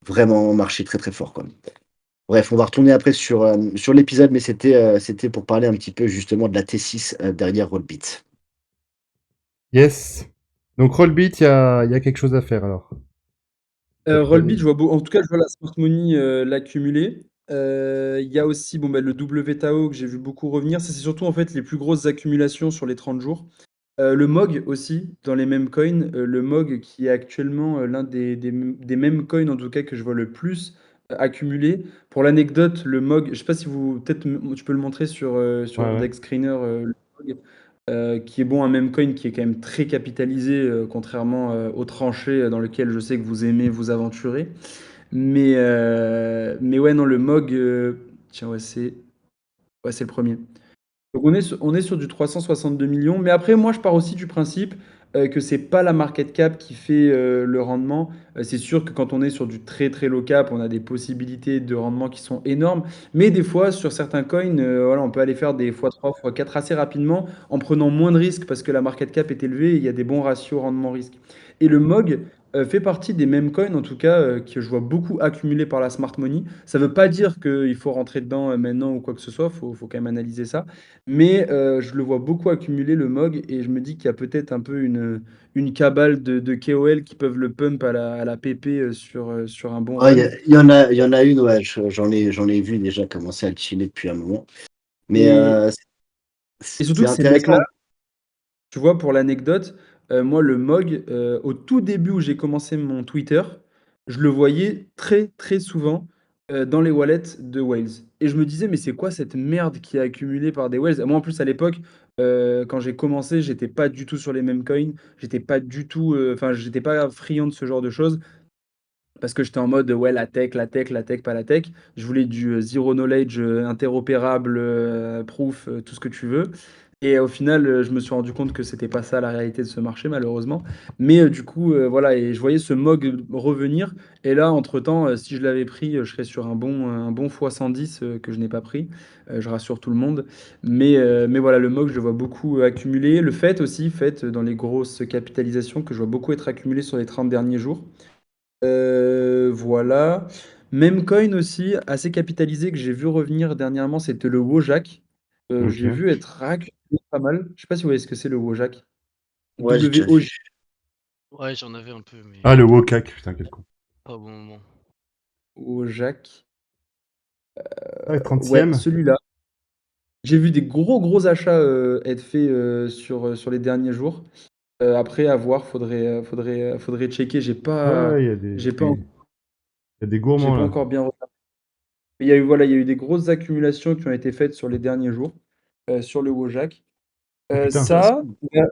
vraiment marcher très très fort, quoi. Bref, on va retourner après sur l'épisode, mais c'était pour parler un petit peu justement de la T6 derrière Rollbit. Yes. Donc Rollbit, il y a quelque chose à faire alors. Rollbit, je vois en tout cas, je vois la Smart Money l'accumuler. Il y a aussi bon, bah, le WTAO que j'ai vu beaucoup revenir. Ça, c'est surtout en fait les plus grosses accumulations sur les 30 jours. Le MOG aussi, dans les mêmes coins. Le MOG qui est actuellement l'un des mêmes coins, en tout cas, que je vois le plus accumuler. Pour l'anecdote, le MOG, je sais pas si vous, peut-être tu peux le montrer Ouais, sur ouais. Dex Screener, le MOG, qui est bon, un meme coin qui est quand même très capitalisé, contrairement aux tranchées dans lesquelles je sais que vous aimez vous aventurer. Mais ouais, non, le MOG, tiens, ouais, c'est le premier. Donc on est sur du 362 millions, mais après moi je pars aussi du principe que c'est pas la market cap qui fait le rendement. C'est sûr que quand on est sur du très très low cap, on a des possibilités de rendement qui sont énormes, mais des fois sur certains coins, voilà, on peut aller faire des x3, x4 assez rapidement en prenant moins de risques parce que la market cap est élevée et il y a des bons ratios rendement-risque. Et le MOG fait partie des mêmes coins en tout cas que je vois beaucoup accumulés par la smart money. Ça veut pas dire qu'il faut rentrer dedans maintenant ou quoi que ce soit, faut quand même analyser ça. Mais je le vois beaucoup accumuler le MOG et je me dis qu'il y a peut-être un peu une cabale de KOL qui peuvent le pump à la PP sur un bon Ouais, run. il y en a une, ouais, j'en ai vu déjà commencer à le chiller depuis un moment. Mais Et, et surtout c'est que ces mecs-là, intéressant. tu vois, pour l'anecdote, moi, le MOG, au tout début où j'ai commencé mon Twitter, je le voyais très, très souvent dans les wallets de Wales. Et je me disais, mais c'est quoi cette merde qui est accumulée par des Wales? Moi, en plus, à l'époque, quand j'ai commencé, j'étais pas du tout sur les mêmes coins. J'étais pas du tout, enfin, j'étais pas friand de ce genre de choses. Parce que j'étais en mode, ouais, la tech, la tech, la tech, pas la tech. Je voulais du zero knowledge, interopérable, proof, tout ce que tu veux. Et au final, je me suis rendu compte que c'était pas ça la réalité de ce marché, malheureusement. Mais du coup, voilà, et je voyais ce MOG revenir. Et là, entre-temps, si je l'avais pris, je serais sur un bon x110 que je n'ai pas pris. Je rassure tout le monde. Mais voilà, le MOG, je le vois beaucoup accumuler. Le FET aussi, FET dans les grosses capitalisations, que je vois beaucoup être accumulé sur les 30 derniers jours. Voilà. Même coin aussi, assez capitalisé, que j'ai vu revenir dernièrement, c'était le Wojak. J'ai Ok. vu être rack pas mal. Je sais pas si vous voyez ce que c'est le Wojak. Ouais, j'ai déjà vu. W-O-J. Ouais, j'en avais un peu, Ah, mais le Wokak, putain, quel con. pas au bon moment. Wojak. Ah, Ouais, 30e. celui-là. J'ai vu des gros achats être faits sur les derniers jours. Après, à voir, faudrait checker. Ouais, ouais, J'ai pas, il y a des j'ai gourmands pas là. encore bien regardé. Il y a eu, voilà, il y a eu des grosses accumulations qui ont été faites sur les derniers jours sur le Wojak. Oh putain. Ça, il y a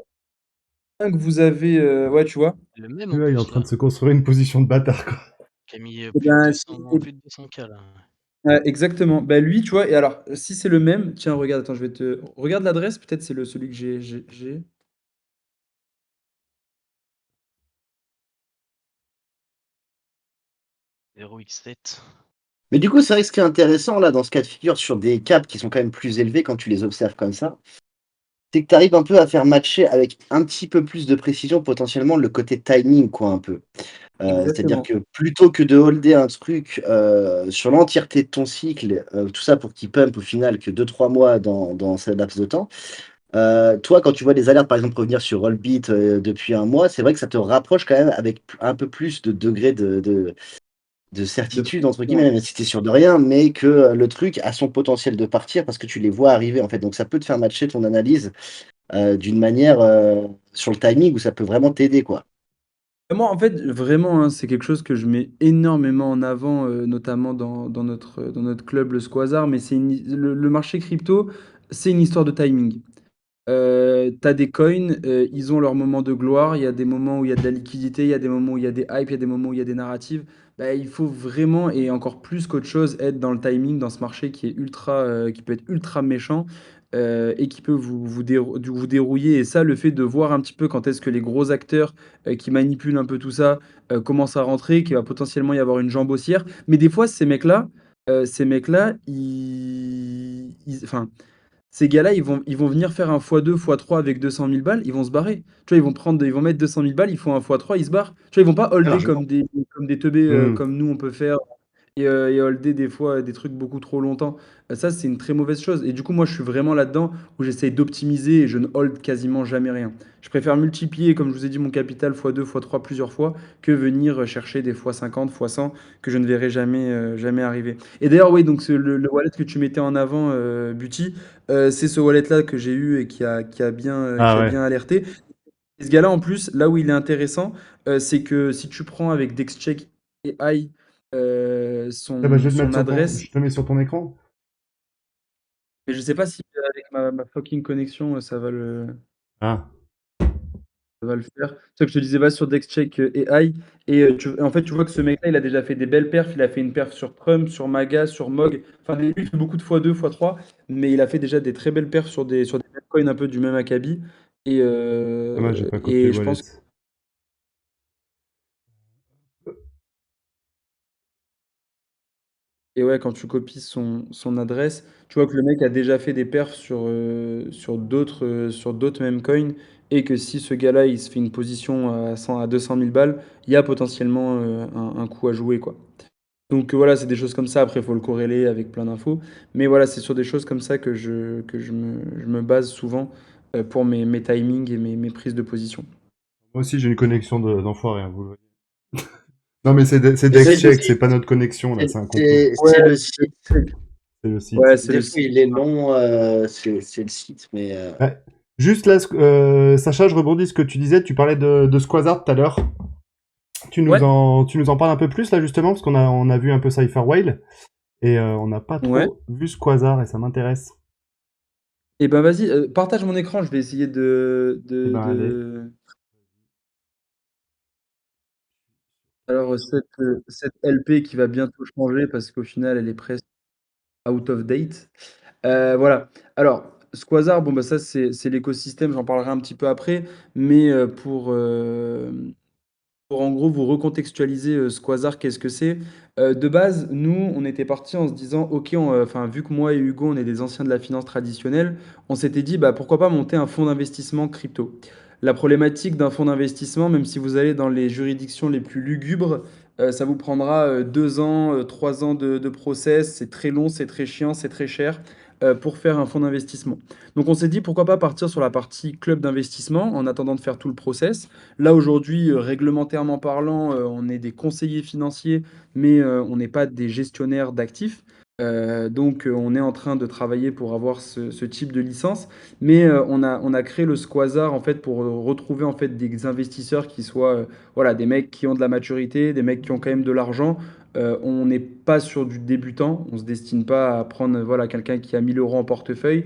un que vous avez, ouais, tu vois. Le même en Celui-là, il est en plus train de là, se construire une position de bâtard, quoi. qui a mis Eh ben, plus de 200 k là. ouais, exactement. Bah, lui, tu vois, et alors, si c'est le même, tiens, regarde, attends, regarde l'adresse, peut-être c'est celui que j'ai. 0x7. Mais du coup, c'est vrai que ce qui est intéressant là dans ce cas de figure sur des caps qui sont quand même plus élevés quand tu les observes comme ça, c'est que tu arrives un peu à faire matcher avec un petit peu plus de précision potentiellement le côté timing quoi un peu. C'est-à-dire Exactement. que plutôt que de holder un truc, sur l'entièreté de ton cycle, tout ça pour qu'il pump au final que 2 3 mois dans ce laps de temps, toi quand tu vois des alertes par exemple revenir sur Rollbit, depuis un mois, c'est vrai que ça te rapproche quand même avec un peu plus de degré de De certitude entre précision. guillemets, même si tu es sûr de rien, mais que, le truc a son potentiel de partir parce que tu les vois arriver en fait. Donc ça peut te faire matcher ton analyse, d'une manière, sur le timing où ça peut vraiment t'aider quoi. Moi, en fait, vraiment, hein, c'est quelque chose que je mets énormément en avant, notamment dans notre club, le Squazar, mais le marché crypto, c'est une histoire de timing. Tu des coins, ils ont leur moment de gloire. Il y a des moments où il y a de la liquidité, il y a des moments où il y a des hypes, il y a des moments où il y a des narratives. Bah, il faut vraiment, et encore plus qu'autre chose, être dans le timing dans ce marché qui est qui peut être ultra méchant et qui peut vous dérouiller. Et ça, le fait de voir un petit peu quand est-ce que les gros acteurs qui manipulent un peu tout ça commencent à rentrer, qu'il va potentiellement y avoir une jambe haussière. Mais des fois, ces mecs-là, enfin, ces gars-là, ils vont venir faire un x2, x3 avec 200 000 balles, ils vont se barrer. Tu vois, ils vont mettre 200 000 balles, ils font un x3, ils se barrent. Tu vois, ils vont pas Très holder largement. comme des teubés Hmm. comme nous on peut faire et holder des fois des trucs beaucoup trop longtemps. Ça, c'est une très mauvaise chose. Et du coup, moi, je suis vraiment là-dedans où j'essaye d'optimiser et je ne hold quasiment jamais rien. Je préfère multiplier, comme je vous ai dit, mon capital x2, x3 plusieurs fois que venir chercher des x50, x100 que je ne verrai jamais, jamais arriver. Et d'ailleurs, oui, donc le wallet que tu mettais en avant, Buty, c'est ce wallet-là que j'ai eu et Ah qui a ouais. bien alerté. Et ce gars-là, en plus, là où il est intéressant, c'est que si tu prends avec DexCheck AI Ah bah, je vais te son mettre sur adresse, je te mets sur ton écran. mais je sais pas si avec ma fucking connexion, Ah. ça va le faire. C'est ça que je te disais, va sur DexCheck AI et en fait, tu vois que ce mec-là, il a déjà fait des belles perfs. Il a fait une perf sur Trump, sur Maga, sur Mog. Enfin, lui, il fait beaucoup de x2, x3, mais il a fait déjà des très belles perfs sur des coins un peu du même acabit. Dommage, j'ai pas copié Et le je wallet. pense. Et ouais, quand tu copies son adresse, tu vois que le mec a déjà fait des perfs sur d'autres meme coins et que si ce gars-là, il se fait une position à 100, à 200 000 balles, il y a potentiellement un coup à jouer, quoi. Donc voilà, c'est des choses comme ça. Après, il faut le corréler avec plein d'infos. Mais voilà, c'est sur des choses comme ça je me base souvent pour mes timings et mes prises de position. Moi aussi, j'ai une connexion d'enfoiré, hein, vous le voyez. Non, mais c'est Mais c'est DexCheck, c'est pas notre connexion, là, c'est un complot. Ouais, c'est le site. C'est le site. ouais, c'est Des le fois, site. il est long, c'est le site, mais Ouais. Juste là, Sacha, je rebondis ce que tu disais, tu parlais de Squazard tout à l'heure. Ouais, Tu nous en parles un peu plus là justement, parce on a vu un peu Cypher Whale et on n'a pas ouais. trop vu Squazard et ça m'intéresse. Et ben vas-y, partage mon écran, je vais essayer Eh ben allez. Alors, cette LP qui va bientôt changer parce qu'au final, elle est presque out of date. Voilà. Alors, Squazard, bon, bah, ça, c'est l'écosystème, j'en parlerai un petit peu après. Mais pour en gros vous recontextualiser Squazard, qu'est-ce que c'est? De base, nous, on était partis en se disant, ok, enfin, vu que moi et Hugo, on est des anciens de la finance traditionnelle, on s'était dit, bah, pourquoi pas monter un fonds d'investissement crypto. La problématique d'un fonds d'investissement, même si vous allez dans les juridictions les plus lugubres, ça vous prendra 2 ans, 3 ans de process, c'est très long, c'est très chiant, c'est très cher pour faire un fonds d'investissement. Donc on s'est dit, pourquoi pas partir sur la partie club d'investissement en attendant de faire tout le process. Là, aujourd'hui, réglementairement parlant, on est des conseillers financiers, mais on n'est pas des gestionnaires d'actifs. Donc, on est en train de travailler pour avoir ce type de licence, mais on a créé le Squazar en fait pour retrouver en fait des investisseurs qui soient voilà, des mecs qui ont de la maturité, des mecs qui ont quand même de l'argent. On n'est pas sur du débutant, on se destine pas à prendre voilà, quelqu'un qui a 1 000 € en portefeuille.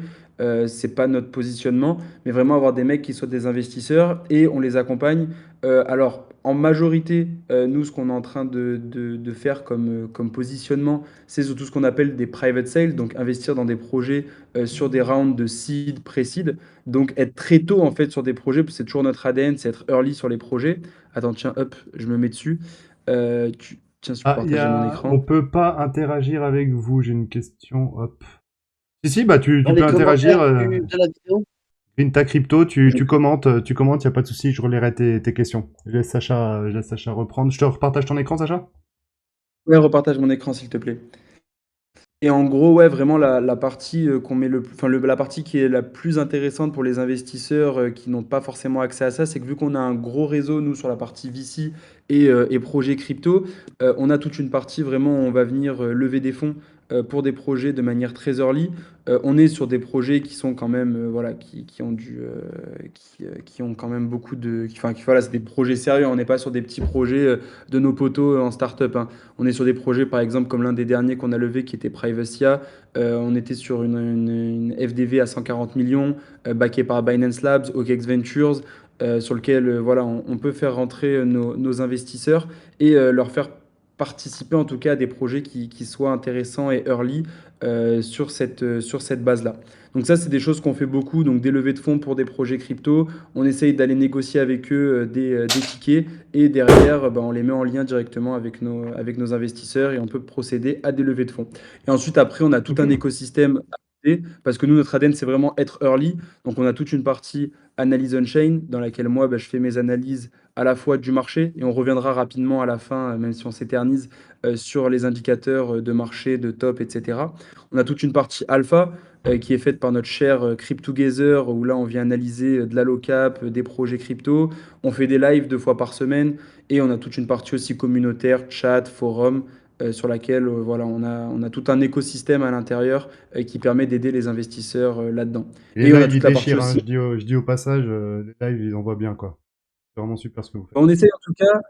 C'est pas notre positionnement, mais vraiment avoir des mecs qui soient des investisseurs et on les accompagne. Alors, en majorité, nous, ce qu'on est en train de faire comme positionnement, c'est surtout ce qu'on appelle des private sales, donc investir dans des projets sur des rounds de seed, pré-seed. Donc, être très tôt, en fait, sur des projets, parce que c'est toujours notre ADN, c'est être early sur les projets. Attends, tiens, hop, je me mets dessus. Tiens, si tu peux Ah, partager mon on écran. peut pas interagir avec vous, j'ai une question. Hop. Si, bah dans tu peux les interagir. commentaires de la vidéo. Grinta Crypto, tu commentes, y a pas de souci, je relayerai tes questions. Je laisse Sacha reprendre. Je te repartage ton écran, Sacha? Ouais, repartage mon écran, s'il te plaît. Et en gros, ouais, vraiment la partie qu'on met enfin, la partie qui est la plus intéressante pour les investisseurs qui n'ont pas forcément accès à ça, c'est que vu qu'on a un gros réseau, nous, sur la partie VC et projets crypto, on a toute une partie vraiment où on va venir lever des fonds pour des projets de manière très early. On est sur des projets qui sont quand même, voilà, qui ont qui ont quand même beaucoup voilà, c'est des projets sérieux. On n'est pas sur des petits projets de nos potos en startup, hein. On est sur des projets, par exemple, comme l'un des derniers qu'on a levé qui était Privacia. On était sur une FDV à 140 millions, backée par Binance Labs, OKX Ventures, sur lequel voilà, on peut faire rentrer nos investisseurs et leur faire participer en tout cas à des projets qui soient intéressants et early sur cette base-là. Donc ça, c'est des choses qu'on fait beaucoup, donc des levées de fonds pour des projets crypto. On essaye d'aller négocier avec eux des tickets et derrière, on les met en lien directement avec nos investisseurs et on peut procéder à des levées de fonds. Et ensuite, après, on a tout Ok. un écosystème parce que nous, notre ADN, c'est vraiment être early. Donc, on a toute une partie analyse on-chain dans laquelle moi, je fais mes analyses à la fois du marché et on reviendra rapidement à la fin, même si on s'éternise, sur les indicateurs de marché, de top, etc. On a toute une partie alpha qui est faite par notre cher Cryptogether où là, on vient analyser de l'allocap, des projets crypto. On fait des lives 2 fois par semaine et on a toute une partie aussi communautaire, chat, forum, sur laquelle voilà, on a tout un écosystème à l'intérieur qui permet d'aider les investisseurs là-dedans. Et les Et on a lives, ils toute la partie déchirent, hein. aussi. Je dis au passage, les lives, ils envoient bien, quoi. C'est vraiment super ce que vous faites. On essaye en tout cas,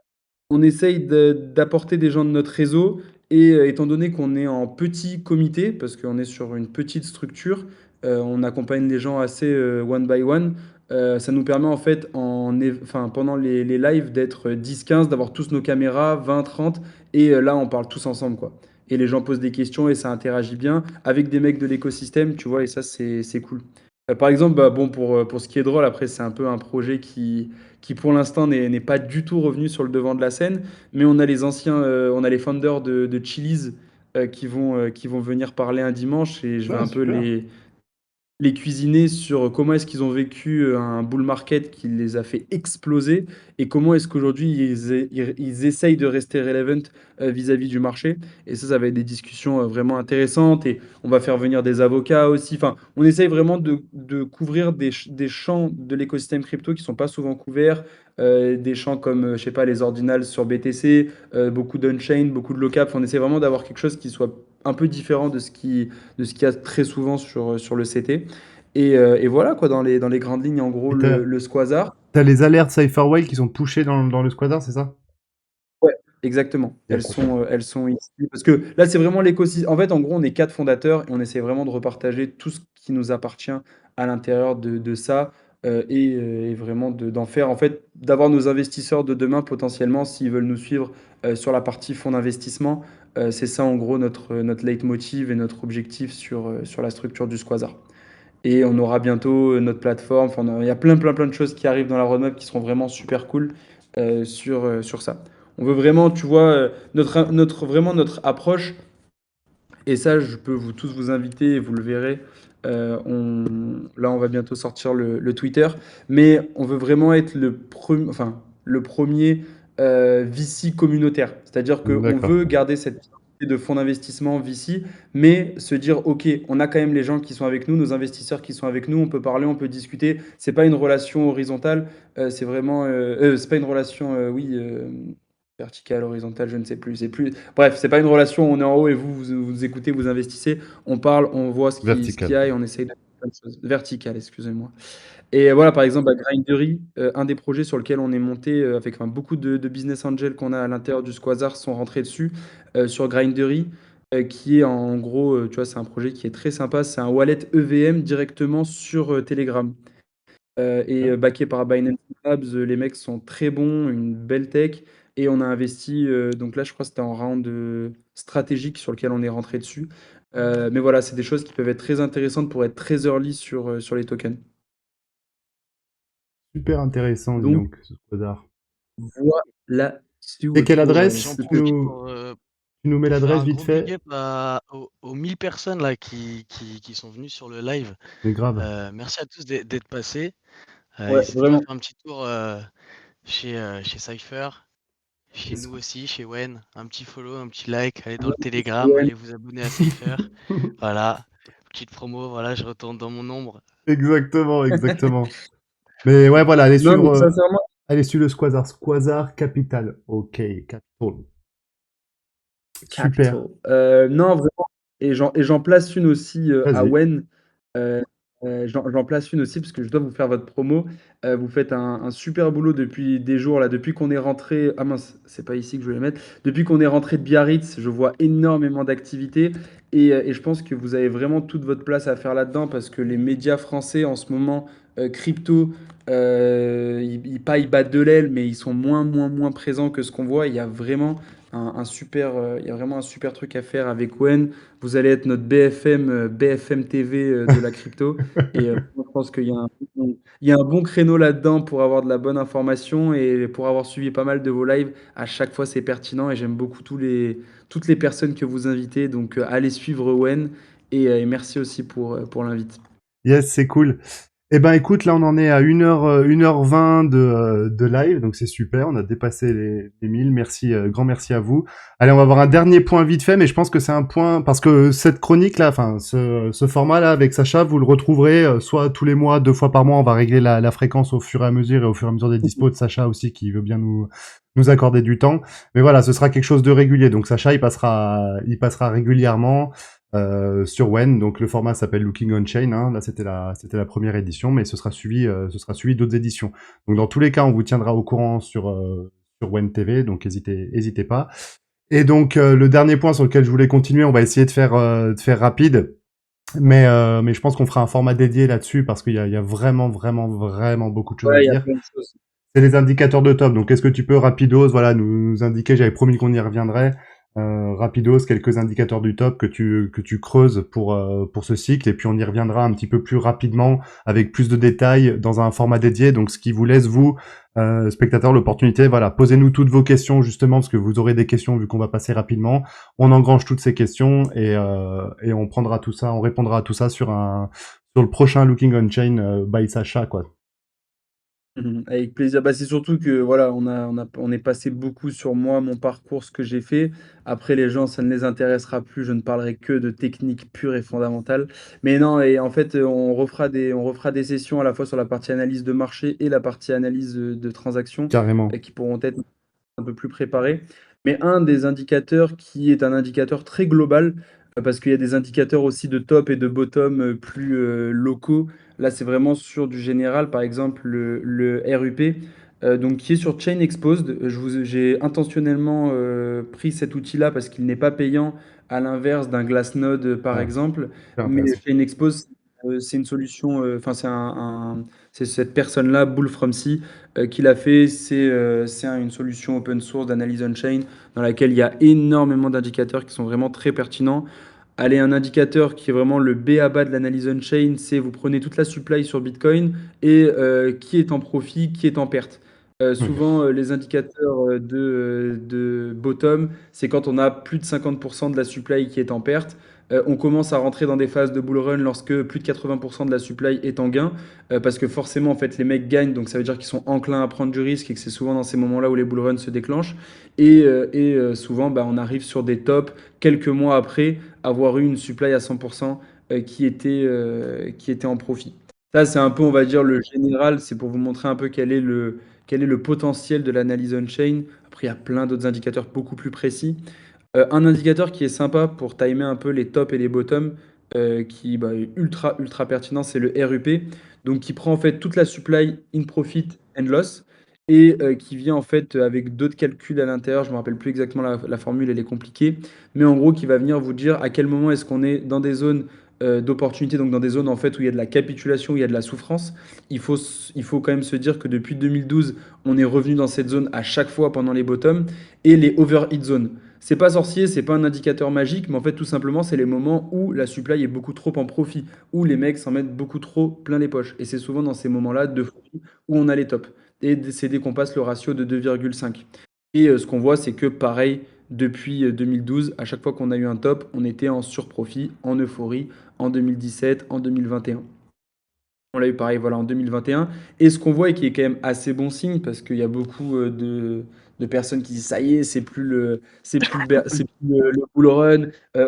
on essaye d'apporter des gens de notre réseau et étant donné qu'on est en petit comité, parce qu'on est sur une petite structure, on accompagne les gens assez one by one. Ça nous permet en fait enfin, pendant les lives d'être 10-15, d'avoir tous nos caméras, 20-30, et là on parle tous ensemble quoi. Et les gens posent des questions et ça interagit bien avec des mecs de l'écosystème, tu vois, et ça c'est cool. Par exemple, bon, pour ce qui est drôle, après c'est un peu un projet qui pour l'instant n'est pas du tout revenu sur le devant de la scène, mais on a les anciens, on a les founders de Chili's qui vont venir parler un dimanche et je vais Ouais, un peu super. les cuisiner sur comment est-ce qu'ils ont vécu un bull market qui les a fait exploser et comment est-ce qu'aujourd'hui ils essayent de rester relevant vis-à-vis du marché. Et ça va être des discussions vraiment intéressantes et on va faire venir des avocats aussi. Enfin, on essaye vraiment de couvrir des champs de l'écosystème crypto qui sont pas souvent couverts. Des champs comme, je sais pas, les ordinals sur BTC, beaucoup d'on-chain, beaucoup de low-cap. On essaie vraiment d'avoir quelque chose qui soit un peu différent de ce qu'il y a très souvent sur le CT. Et voilà, quoi, dans les grandes lignes, en gros, Et le Squazar. t'as les alertes Cypherwhale qui sont pushées dans le squatter, c'est ça? Ouais, exactement. Yes. Elles sont ici. Parce que là, c'est vraiment l'écosystème. En fait, en gros, on est 4 fondateurs et on essaie vraiment de repartager tout ce qui nous appartient à l'intérieur de ça et vraiment d'en faire, en fait, d'avoir nos investisseurs de demain potentiellement, s'ils veulent nous suivre sur la partie fonds d'investissement. C'est ça, en gros, notre leitmotiv et notre objectif sur la structure du Squazar. Et on aura bientôt notre plateforme. Enfin, il y a plein de choses qui arrivent dans la roadmap qui seront vraiment super cool sur ça. On veut vraiment, tu vois, vraiment notre approche, et ça, je peux tous vous inviter, et vous le verrez. Là, on va bientôt sortir le Twitter, mais on veut vraiment être le premier VC communautaire. C'est-à-dire qu'on D'accord. veut garder cette identité de fonds d'investissement VC, mais se dire, OK, on a quand même les gens qui sont avec nous, nos investisseurs qui sont avec nous, on peut parler, on peut discuter. C'est pas une relation horizontale, c'est vraiment, c'est pas une relation, verticale, horizontale, je ne sais plus. C'est plus. Bref, c'est pas une relation, on est en haut et vous écoutez, vous investissez. On parle, on voit ce qu'il y Vertical. a et on essaye de faire plein de choses. Verticale, excusez-moi. Et voilà, par exemple, à Grindery, un des projets sur lequel on est monté, avec enfin, beaucoup de business angels qu'on a à l'intérieur du Squazar sont rentrés dessus, sur Grindery, qui est en gros, tu vois, c'est un projet qui est très sympa. C'est un wallet EVM directement sur Telegram. Backé par Binance Labs, les mecs sont très bons, une belle tech et on a investi, donc là, je crois que c'était en round, stratégique sur lequel on est rentré dessus. Mais voilà, c'est des choses qui peuvent être très intéressantes pour être très early sur les tokens. Super intéressant, dis Donc donc, ce squatter. voilà Et quelle Et adresse? j'en ce que profite Tu nous mets pour faire l'adresse un vite gros big fait? up aux 1000 personnes là qui sont venues sur le live. Mais grave. Merci à tous d'être passés. ouais, N'hésitez pas à vraiment. faire un petit tour chez Cypher, chez nous aussi, chez Wen. Un petit follow, un petit like. Allez dans le Telegram, Ouais. allez vous abonner à Cypher. Voilà, petite promo. Voilà, je retourne dans mon ombre. Exactement, exactement. Mais ouais, voilà, Non, mais sincèrement, allez suivre le Squazar. Squazar Capital. Ok, Capital. Super. Capital. Non, vraiment. Et j'en place une aussi à Vas-y. Wen. Euh, j'en place une aussi parce que je dois vous faire votre promo. Vous faites un super boulot depuis des jours là, depuis qu'on est rentré. Ah mince, c'est pas ici que je vais les mettre. Depuis qu'on est rentré de Biarritz, je vois énormément d'activités et je pense que vous avez vraiment toute votre place à faire là-dedans parce que les médias français en ce moment, crypto, ils battent de l'aile, mais ils sont moins présents que ce qu'on voit. Il y a vraiment il y a vraiment un super truc à faire avec Wen. Vous allez être notre BFM TV de la crypto. Et moi, je pense il y a un bon créneau là-dedans pour avoir de la bonne information et pour avoir suivi pas mal de vos lives. À chaque fois, c'est pertinent et j'aime beaucoup toutes les personnes que vous invitez. Donc, allez suivre Wen et merci aussi pour l'invite. Yes, c'est cool. Eh ben écoute, là on en est à 1h20 de live, donc c'est super, on a dépassé les 1000. Merci, grand merci à vous. Allez, on va avoir un dernier point vite fait, mais je pense que c'est un point, parce que cette chronique là, enfin ce format là avec Sacha, vous le retrouverez soit tous les mois, 2 fois par mois, on va régler la fréquence au fur et à mesure et au fur et à mesure des dispos de Sacha aussi qui veut bien nous accorder du temps. Mais voilà, ce sera quelque chose de régulier, donc Sacha il passera régulièrement sur Wen. Donc le format s'appelle Looking on Chain. Hein. Là c'était la première édition, mais ce sera suivi d'autres éditions. Donc dans tous les cas, on vous tiendra au courant sur Wen TV. Donc hésitez pas. Et donc le dernier point sur lequel je voulais continuer, on va essayer de faire rapide. Mais je pense qu'on fera un format dédié là-dessus parce qu'il y a vraiment, vraiment, vraiment beaucoup de choses à Ouais, il y a dire. plein de choses. C'est les indicateurs de top. Donc, est-ce que tu peux rapidos, voilà, nous indiquer, j'avais promis qu'on y reviendrait, rapidos, quelques indicateurs du top que tu creuses pour ce cycle, et puis on y reviendra un petit peu plus rapidement avec plus de détails dans un format dédié. Donc, ce qui vous laisse vous, spectateurs, l'opportunité, voilà, posez-nous toutes vos questions justement parce que vous aurez des questions vu qu'on va passer rapidement. On engrange toutes ces questions et on prendra tout ça, on répondra à tout ça sur le prochain Looking on Chain by Sacha, quoi. Avec plaisir. Bah, c'est surtout que voilà, on est passé beaucoup sur moi, mon parcours, ce que j'ai fait. Après, les gens, ça ne les intéressera plus. Je ne parlerai que de techniques pures et fondamentales. Mais non, et en fait, on refera des sessions à la fois sur la partie analyse de marché et la partie analyse de transactions Carrément. qui pourront être un peu plus préparé. Mais un des indicateurs qui est un indicateur très global, parce qu'il y a des indicateurs aussi de top et de bottom plus locaux. Là, c'est vraiment sur du général, par exemple le RUP, donc qui est sur Chain Exposed. J'ai intentionnellement pris cet outil-là parce qu'il n'est pas payant, à l'inverse d'un Glassnode, par Ah, exemple. super Mais intéressant. Chain Exposed, c'est une solution, enfin, c'est cette personne-là, Bull From Sea, qui l'a fait. C'est une solution open source d'analyse on-chain dans laquelle il y a énormément d'indicateurs qui sont vraiment très pertinents. Allez, un indicateur qui est vraiment le B à bas de l'analyse on-chain, c'est vous prenez toute la supply sur Bitcoin et qui est en profit, qui est en perte. Ok. Souvent, les indicateurs de bottom, c'est quand on a plus de 50% de la supply qui est en perte. On commence à rentrer dans des phases de bull run lorsque plus de 80% de la supply est en gain, parce que forcément, en fait, les mecs gagnent, donc ça veut dire qu'ils sont enclins à prendre du risque et que c'est souvent dans ces moments-là où les bull runs se déclenchent. Et souvent, bah, on arrive sur des tops quelques mois après avoir eu une supply à 100% qui était en profit. Ça, c'est un peu, on va dire, le général. C'est pour vous montrer un peu quel est le potentiel de l'analyse on-chain. Après, il y a plein d'autres indicateurs beaucoup plus précis. Un indicateur qui est sympa pour timer un peu les tops et les bottoms, qui bah, est ultra, ultra pertinent, c'est le RUP. Donc, qui prend en fait toute la supply in profit and loss et qui vient en fait avec d'autres calculs à l'intérieur. Je ne me rappelle plus exactement la formule, elle est compliquée. Mais en gros, qui va venir vous dire à quel moment est-ce qu'on est dans des zones d'opportunité, donc dans des zones en fait où il y a de la capitulation, où il y a de la souffrance. Il faut quand même se dire que depuis 2012, on est revenu dans cette zone à chaque fois pendant les bottoms et les overhit zones. C'est pas sorcier, c'est pas un indicateur magique, mais en fait, tout simplement, c'est les moments où la supply est beaucoup trop en profit, où les mecs s'en mettent beaucoup trop plein les poches. Et c'est souvent dans ces moments-là de folie où on a les tops. Et c'est dès qu'on passe le ratio de 2,5. Et ce qu'on voit, c'est que pareil, depuis 2012, à chaque fois qu'on a eu un top, on était en surprofit, en euphorie, en 2017, en 2021. On l'a eu pareil, voilà, en 2021. Et ce qu'on voit et qui est quand même assez bon signe, parce qu'il y a beaucoup de personnes qui disent ça y est, c'est plus le bull run,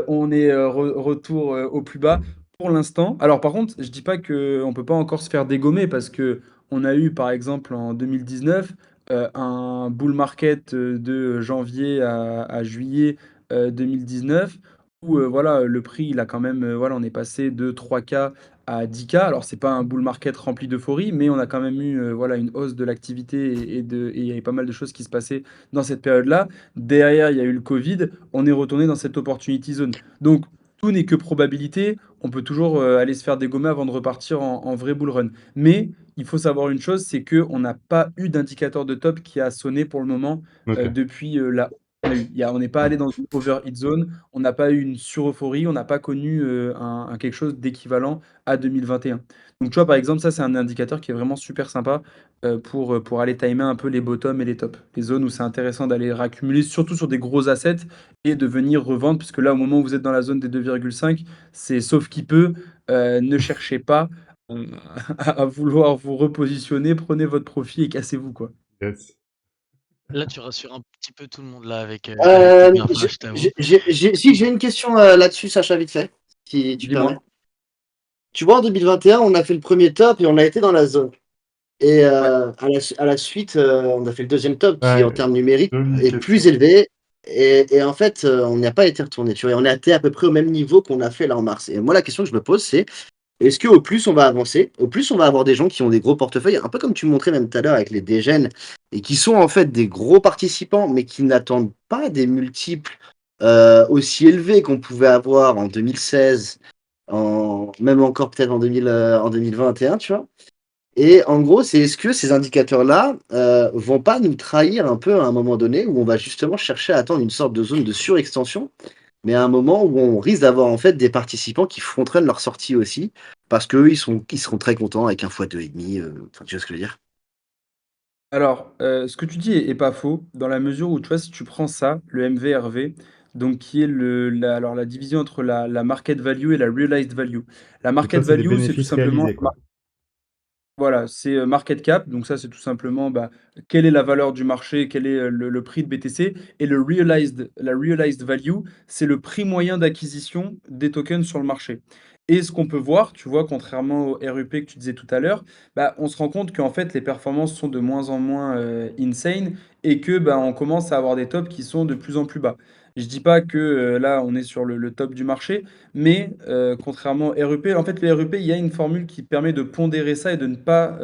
on est retour au plus bas. Pour l'instant, alors par contre, je dis pas qu'on peut pas encore se faire dégommer, parce que on a eu par exemple en 2019 un bull market de janvier à juillet 2019, où voilà, le prix, il a quand même, voilà, on est passé de 3K à 10K. Alors, c'est pas un bull market rempli d'euphorie, mais on a quand même eu voilà, une hausse de l'activité et il y avait pas mal de choses qui se passaient dans cette période-là. Derrière, il y a eu le Covid. On est retourné dans cette opportunity zone. Donc, tout n'est que probabilité. On peut toujours aller se faire dégommer avant de repartir en vrai bull run. Mais il faut savoir une chose, c'est qu'on n'a pas eu d'indicateur de top qui a sonné pour le moment Ok. depuis la On n'est pas allé dans une overheat zone, on n'a pas eu une sur-euphorie, on n'a pas connu quelque chose d'équivalent à 2021. Donc tu vois, par exemple, ça c'est un indicateur qui est vraiment super sympa pour aller timer un peu les bottoms et les tops. Les zones où c'est intéressant d'aller raccumuler, surtout sur des gros assets, et de venir revendre, puisque là, au moment où vous êtes dans la zone des 2,5, c'est sauf qui peut, ne cherchez pas euh, à vouloir vous repositionner, prenez votre profit et cassez-vous, quoi. Yes. Là, tu rassures un petit peu tout le monde là avec tes biens, je t'avoue. Si j'ai une question là-dessus, Sacha, vite fait, si tu Dis-moi. permets. Tu vois, en 2021, on a fait le premier top et on a été dans la zone. Et Ouais. à la suite, on a fait le deuxième top qui, en Ouais, termes numériques, jolie est question. plus élevé. Et en fait, on n'y a pas été retourné. Tu vois, et on a été à peu près au même niveau qu'on a fait là en mars. Et moi, la question que je me pose, c'est est-ce qu'au plus on va avancer, au plus on va avoir des gens qui ont des gros portefeuilles, un peu comme tu montrais même tout à l'heure avec les dégènes, et qui sont en fait des gros participants, mais qui n'attendent pas des multiples aussi élevés qu'on pouvait avoir en 2016, même encore peut-être en 2021, tu vois. Et en gros, c'est est-ce que ces indicateurs-là vont pas nous trahir un peu à un moment donné où on va justement chercher à atteindre une sorte de zone de surextension, mais à un moment où on risque d'avoir en fait des participants qui frontrennent leur sortie aussi, parce qu'eux, ils seront très contents avec un x2,5. Enfin, tu vois ce que je veux dire? Alors, ce que tu dis est pas faux, dans la mesure où, tu vois, si tu prends ça, le MVRV, donc qui est la division entre la market value et la realized value. La Donc ça, market c'est les value, c'est tout bénéfices simplement réalisés, quoi. voilà, c'est market cap, donc ça c'est tout simplement bah, quelle est la valeur du marché, quel est le prix de BTC, et la realized value, c'est le prix moyen d'acquisition des tokens sur le marché. Et ce qu'on peut voir, tu vois, contrairement au RUP que tu disais tout à l'heure, bah, on se rend compte qu'en fait les performances sont de moins en moins insane et que bah, on commence à avoir des tops qui sont de plus en plus bas. Je dis pas que là on est sur le top du marché, mais contrairement au RUP, en fait, le RUP, il y a une formule qui permet de pondérer ça et de ne pas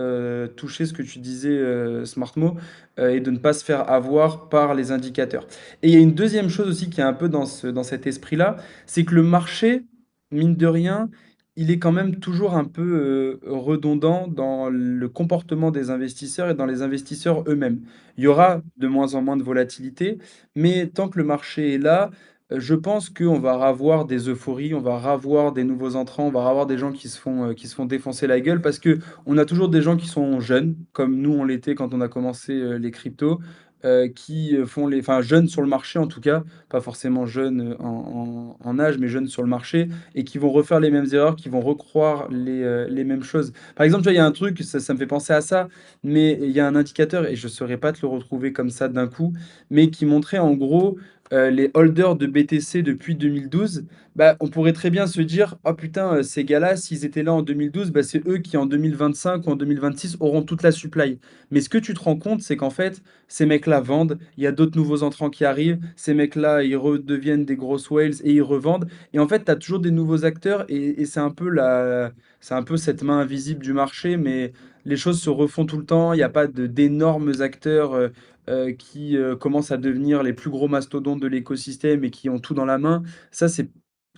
toucher ce que tu disais, Smartmo, et de ne pas se faire avoir par les indicateurs. Et il y a une deuxième chose aussi qui est un peu dans cet esprit-là, c'est que le marché, mine de rien, il est quand même toujours un peu redondant dans le comportement des investisseurs et dans les investisseurs eux-mêmes. Il y aura de moins en moins de volatilité, mais tant que le marché est là, je pense qu'on va ravoir des euphories, on va ravoir des nouveaux entrants, on va ravoir des gens qui se font défoncer la gueule parce que on a toujours des gens qui sont jeunes, comme nous on l'était quand on a commencé les cryptos, qui font enfin jeunes sur le marché en tout cas, pas forcément jeunes en âge, mais jeunes sur le marché, et qui vont refaire les mêmes erreurs, qui vont recroire les mêmes choses. Par exemple, tu vois, il y a un truc, ça me fait penser à ça, mais il y a un indicateur, et je ne saurais pas te le retrouver comme ça d'un coup, mais qui montrait en gros les holders de BTC depuis 2012, bah, on pourrait très bien se dire, oh putain, ces gars-là, s'ils étaient là en 2012, bah, c'est eux qui en 2025 ou en 2026 auront toute la supply. Mais ce que tu te rends compte, c'est qu'en fait, ces mecs-là vendent, il y a d'autres nouveaux entrants qui arrivent, ces mecs-là, ils redeviennent des grosses whales et ils revendent. Et en fait, tu as toujours des nouveaux acteurs et c'est un peu cette main invisible du marché, mais les choses se refont tout le temps, il n'y a pas d'énormes acteurs. Qui commencent à devenir les plus gros mastodontes de l'écosystème et qui ont tout dans la main, ça, c'est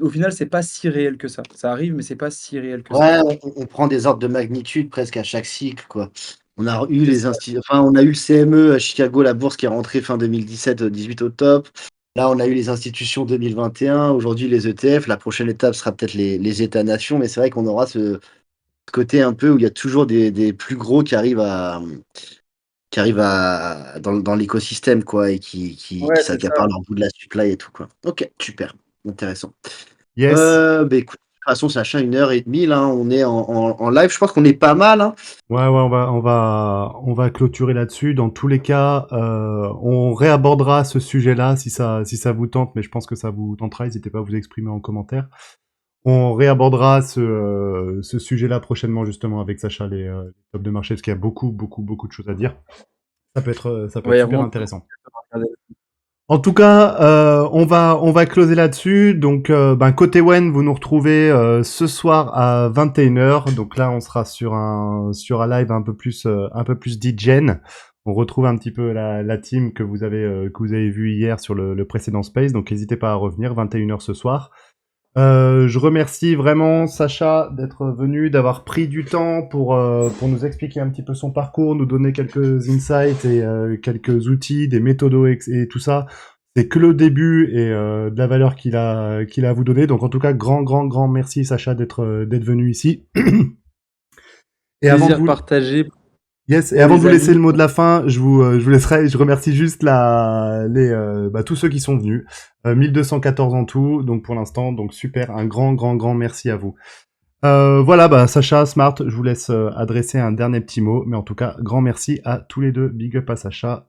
au final, c'est pas si réel que ça. Ça arrive, mais c'est pas si réel que ça. Ouais, on prend des ordres de magnitude presque à chaque cycle, quoi. On a eu C'est les ça. enfin, on a eu le CME à Chicago, la bourse qui est rentrée fin 2017-18 au top. Là, on a eu les institutions 2021. Aujourd'hui, les ETF. La prochaine étape sera peut-être les États-nations. Mais c'est vrai qu'on aura ce côté un peu où il y a toujours des plus gros qui arrivent dans l'écosystème, quoi, et qui Ouais, c'est ça. s'accaparent leur bout de la supply et tout, quoi. Ok, super, intéressant. Yes. Bah écoute, de toute façon, Sacha, 1h30, là, on est en live. Je pense qu'on est pas mal, hein. Ouais, on va clôturer là-dessus. Dans tous les cas, on réabordera ce sujet-là si ça vous tente, mais je pense que ça vous tentera. N'hésitez pas à vous exprimer en commentaire. On réabordera ce sujet-là prochainement, justement, avec Sacha, les tops de marché, parce qu'il y a beaucoup de choses à dire. Ça peut être Ouais, il y a super vraiment intéressant. à regarder. En tout cas, on va closer là-dessus. Donc, côté Wen, vous nous retrouvez ce soir à 21h. Donc là, on sera sur un live un peu plus DJen. On retrouve un petit peu la team que vous avez vu hier sur le précédent space. Donc, n'hésitez pas à revenir 21h ce soir. Je remercie vraiment Sacha d'être venu, d'avoir pris du temps pour nous expliquer un petit peu son parcours, nous donner quelques insights et quelques outils, des méthodos et tout ça. c'est que le début et de la valeur qu'il a à vous donner. Donc en tout cas, grand merci Sacha d'être venu ici. Et avant de Plaisir vous partagé yes, et pour avant de les vous laisser amis. le mot de la fin, je vous laisserai. Je remercie juste tous ceux qui sont venus. 1214 en tout, donc pour l'instant, donc super. Un grand merci à vous. Voilà, Sacha, Smart, je vous laisse adresser un dernier petit mot, mais en tout cas, grand merci à tous les deux. Big up à Sacha.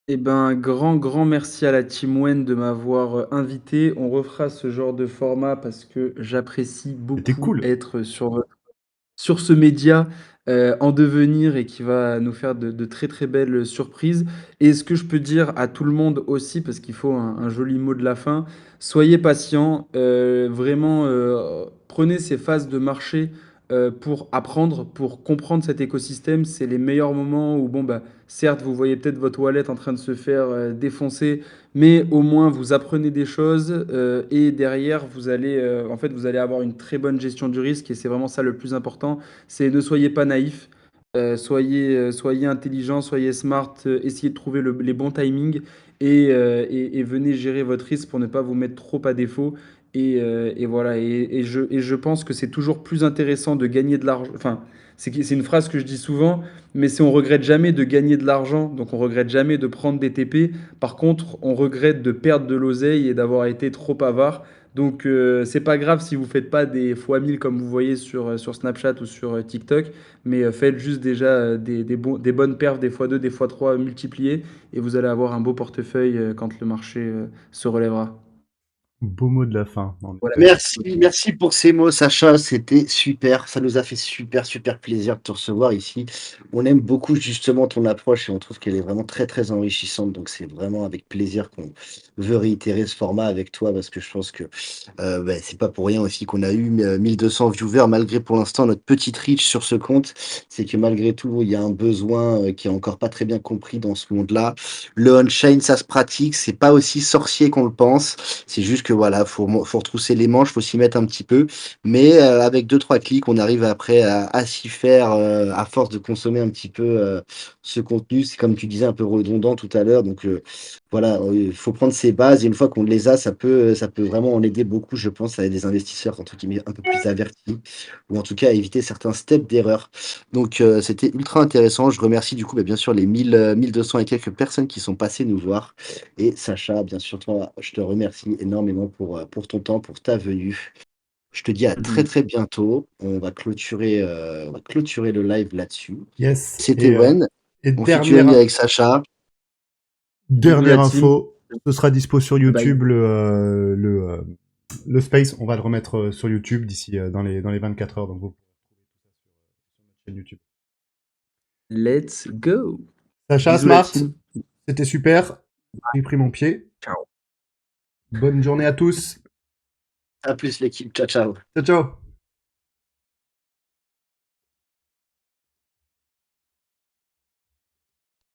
Eh ben, grand merci à la Team Wen de m'avoir invité. On refera ce genre de format parce que j'apprécie C'était beaucoup cool. être sur ce média en devenir et qui va nous faire de très très belles surprises. Et ce que je peux dire à tout le monde aussi, parce qu'il faut un joli mot de la fin, soyez patient, vraiment prenez ces phases de marché pour apprendre, pour comprendre cet écosystème. C'est les meilleurs moments où, bon, bah, certes, vous voyez peut-être votre wallet en train de se faire défoncer, mais au moins vous apprenez des choses et derrière vous allez avoir une très bonne gestion du risque et c'est vraiment ça le plus important. C'est ne soyez pas naïf, soyez intelligent, soyez smart, essayez de trouver les bons timings et venez gérer votre risque pour ne pas vous mettre trop à défaut. Et voilà, et je pense que c'est toujours plus intéressant de gagner de l'argent. Enfin, c'est une phrase que je dis souvent, mais c'est on regrette jamais de gagner de l'argent, donc on regrette jamais de prendre des TP. Par contre, on regrette de perdre de l'oseille et d'avoir été trop avare. Donc, c'est pas grave si vous faites pas des fois 1000 comme vous voyez sur Snapchat ou sur TikTok, mais faites juste déjà des bonnes perfs, des fois 2 des fois 3 multipliés, et vous allez avoir un beau portefeuille quand le marché se relèvera. Beau mot de la fin, en Voilà. effet. Merci pour ces mots, Sacha. C'était super. Ça nous a fait super plaisir de te recevoir ici. On aime beaucoup justement ton approche et on trouve qu'elle est vraiment très enrichissante. Donc c'est vraiment avec plaisir qu'on veut réitérer ce format avec toi parce que je pense que c'est pas pour rien aussi qu'on a eu 1200 viewers malgré pour l'instant notre petite reach sur ce compte. C'est que malgré tout, il y a un besoin qui est encore pas très bien compris dans ce monde-là. Le on-chain, ça se pratique. C'est pas aussi sorcier qu'on le pense. C'est juste que voilà, faut retrousser les manches, faut s'y mettre un petit peu. Mais avec deux trois clics, on arrive après à s'y faire à force de consommer un petit peu ce contenu. C'est comme tu disais, un peu redondant tout à l'heure. Donc voilà, il faut prendre ses bases et une fois qu'on les a, ça peut vraiment en aider beaucoup, je pense, à des investisseurs entre guillemets un peu plus avertis ou en tout cas à éviter certains steps d'erreur. Donc c'était ultra intéressant. Je remercie du coup bien sûr les 1200 et quelques personnes qui sont passées nous voir. Et Sacha, bien sûr, toi, je te remercie énormément pour ton temps, pour ta venue. Je te dis à Mhm. très bientôt. On va clôturer le live là-dessus. Yes. C'était Wen. Et On fit une amie dernière, avec Sacha. Bisous la dernière team. info, ce sera dispo sur Bye bye. YouTube, le space. On va le remettre sur YouTube d'ici dans les 24 heures. Donc vous pouvez sur notre chaîne YouTube. Let's go. Sacha, Bisous la Smart, team. c'était super. J'ai pris mon pied. Ciao. Bonne journée à tous. À plus l'équipe. Ciao. Ciao.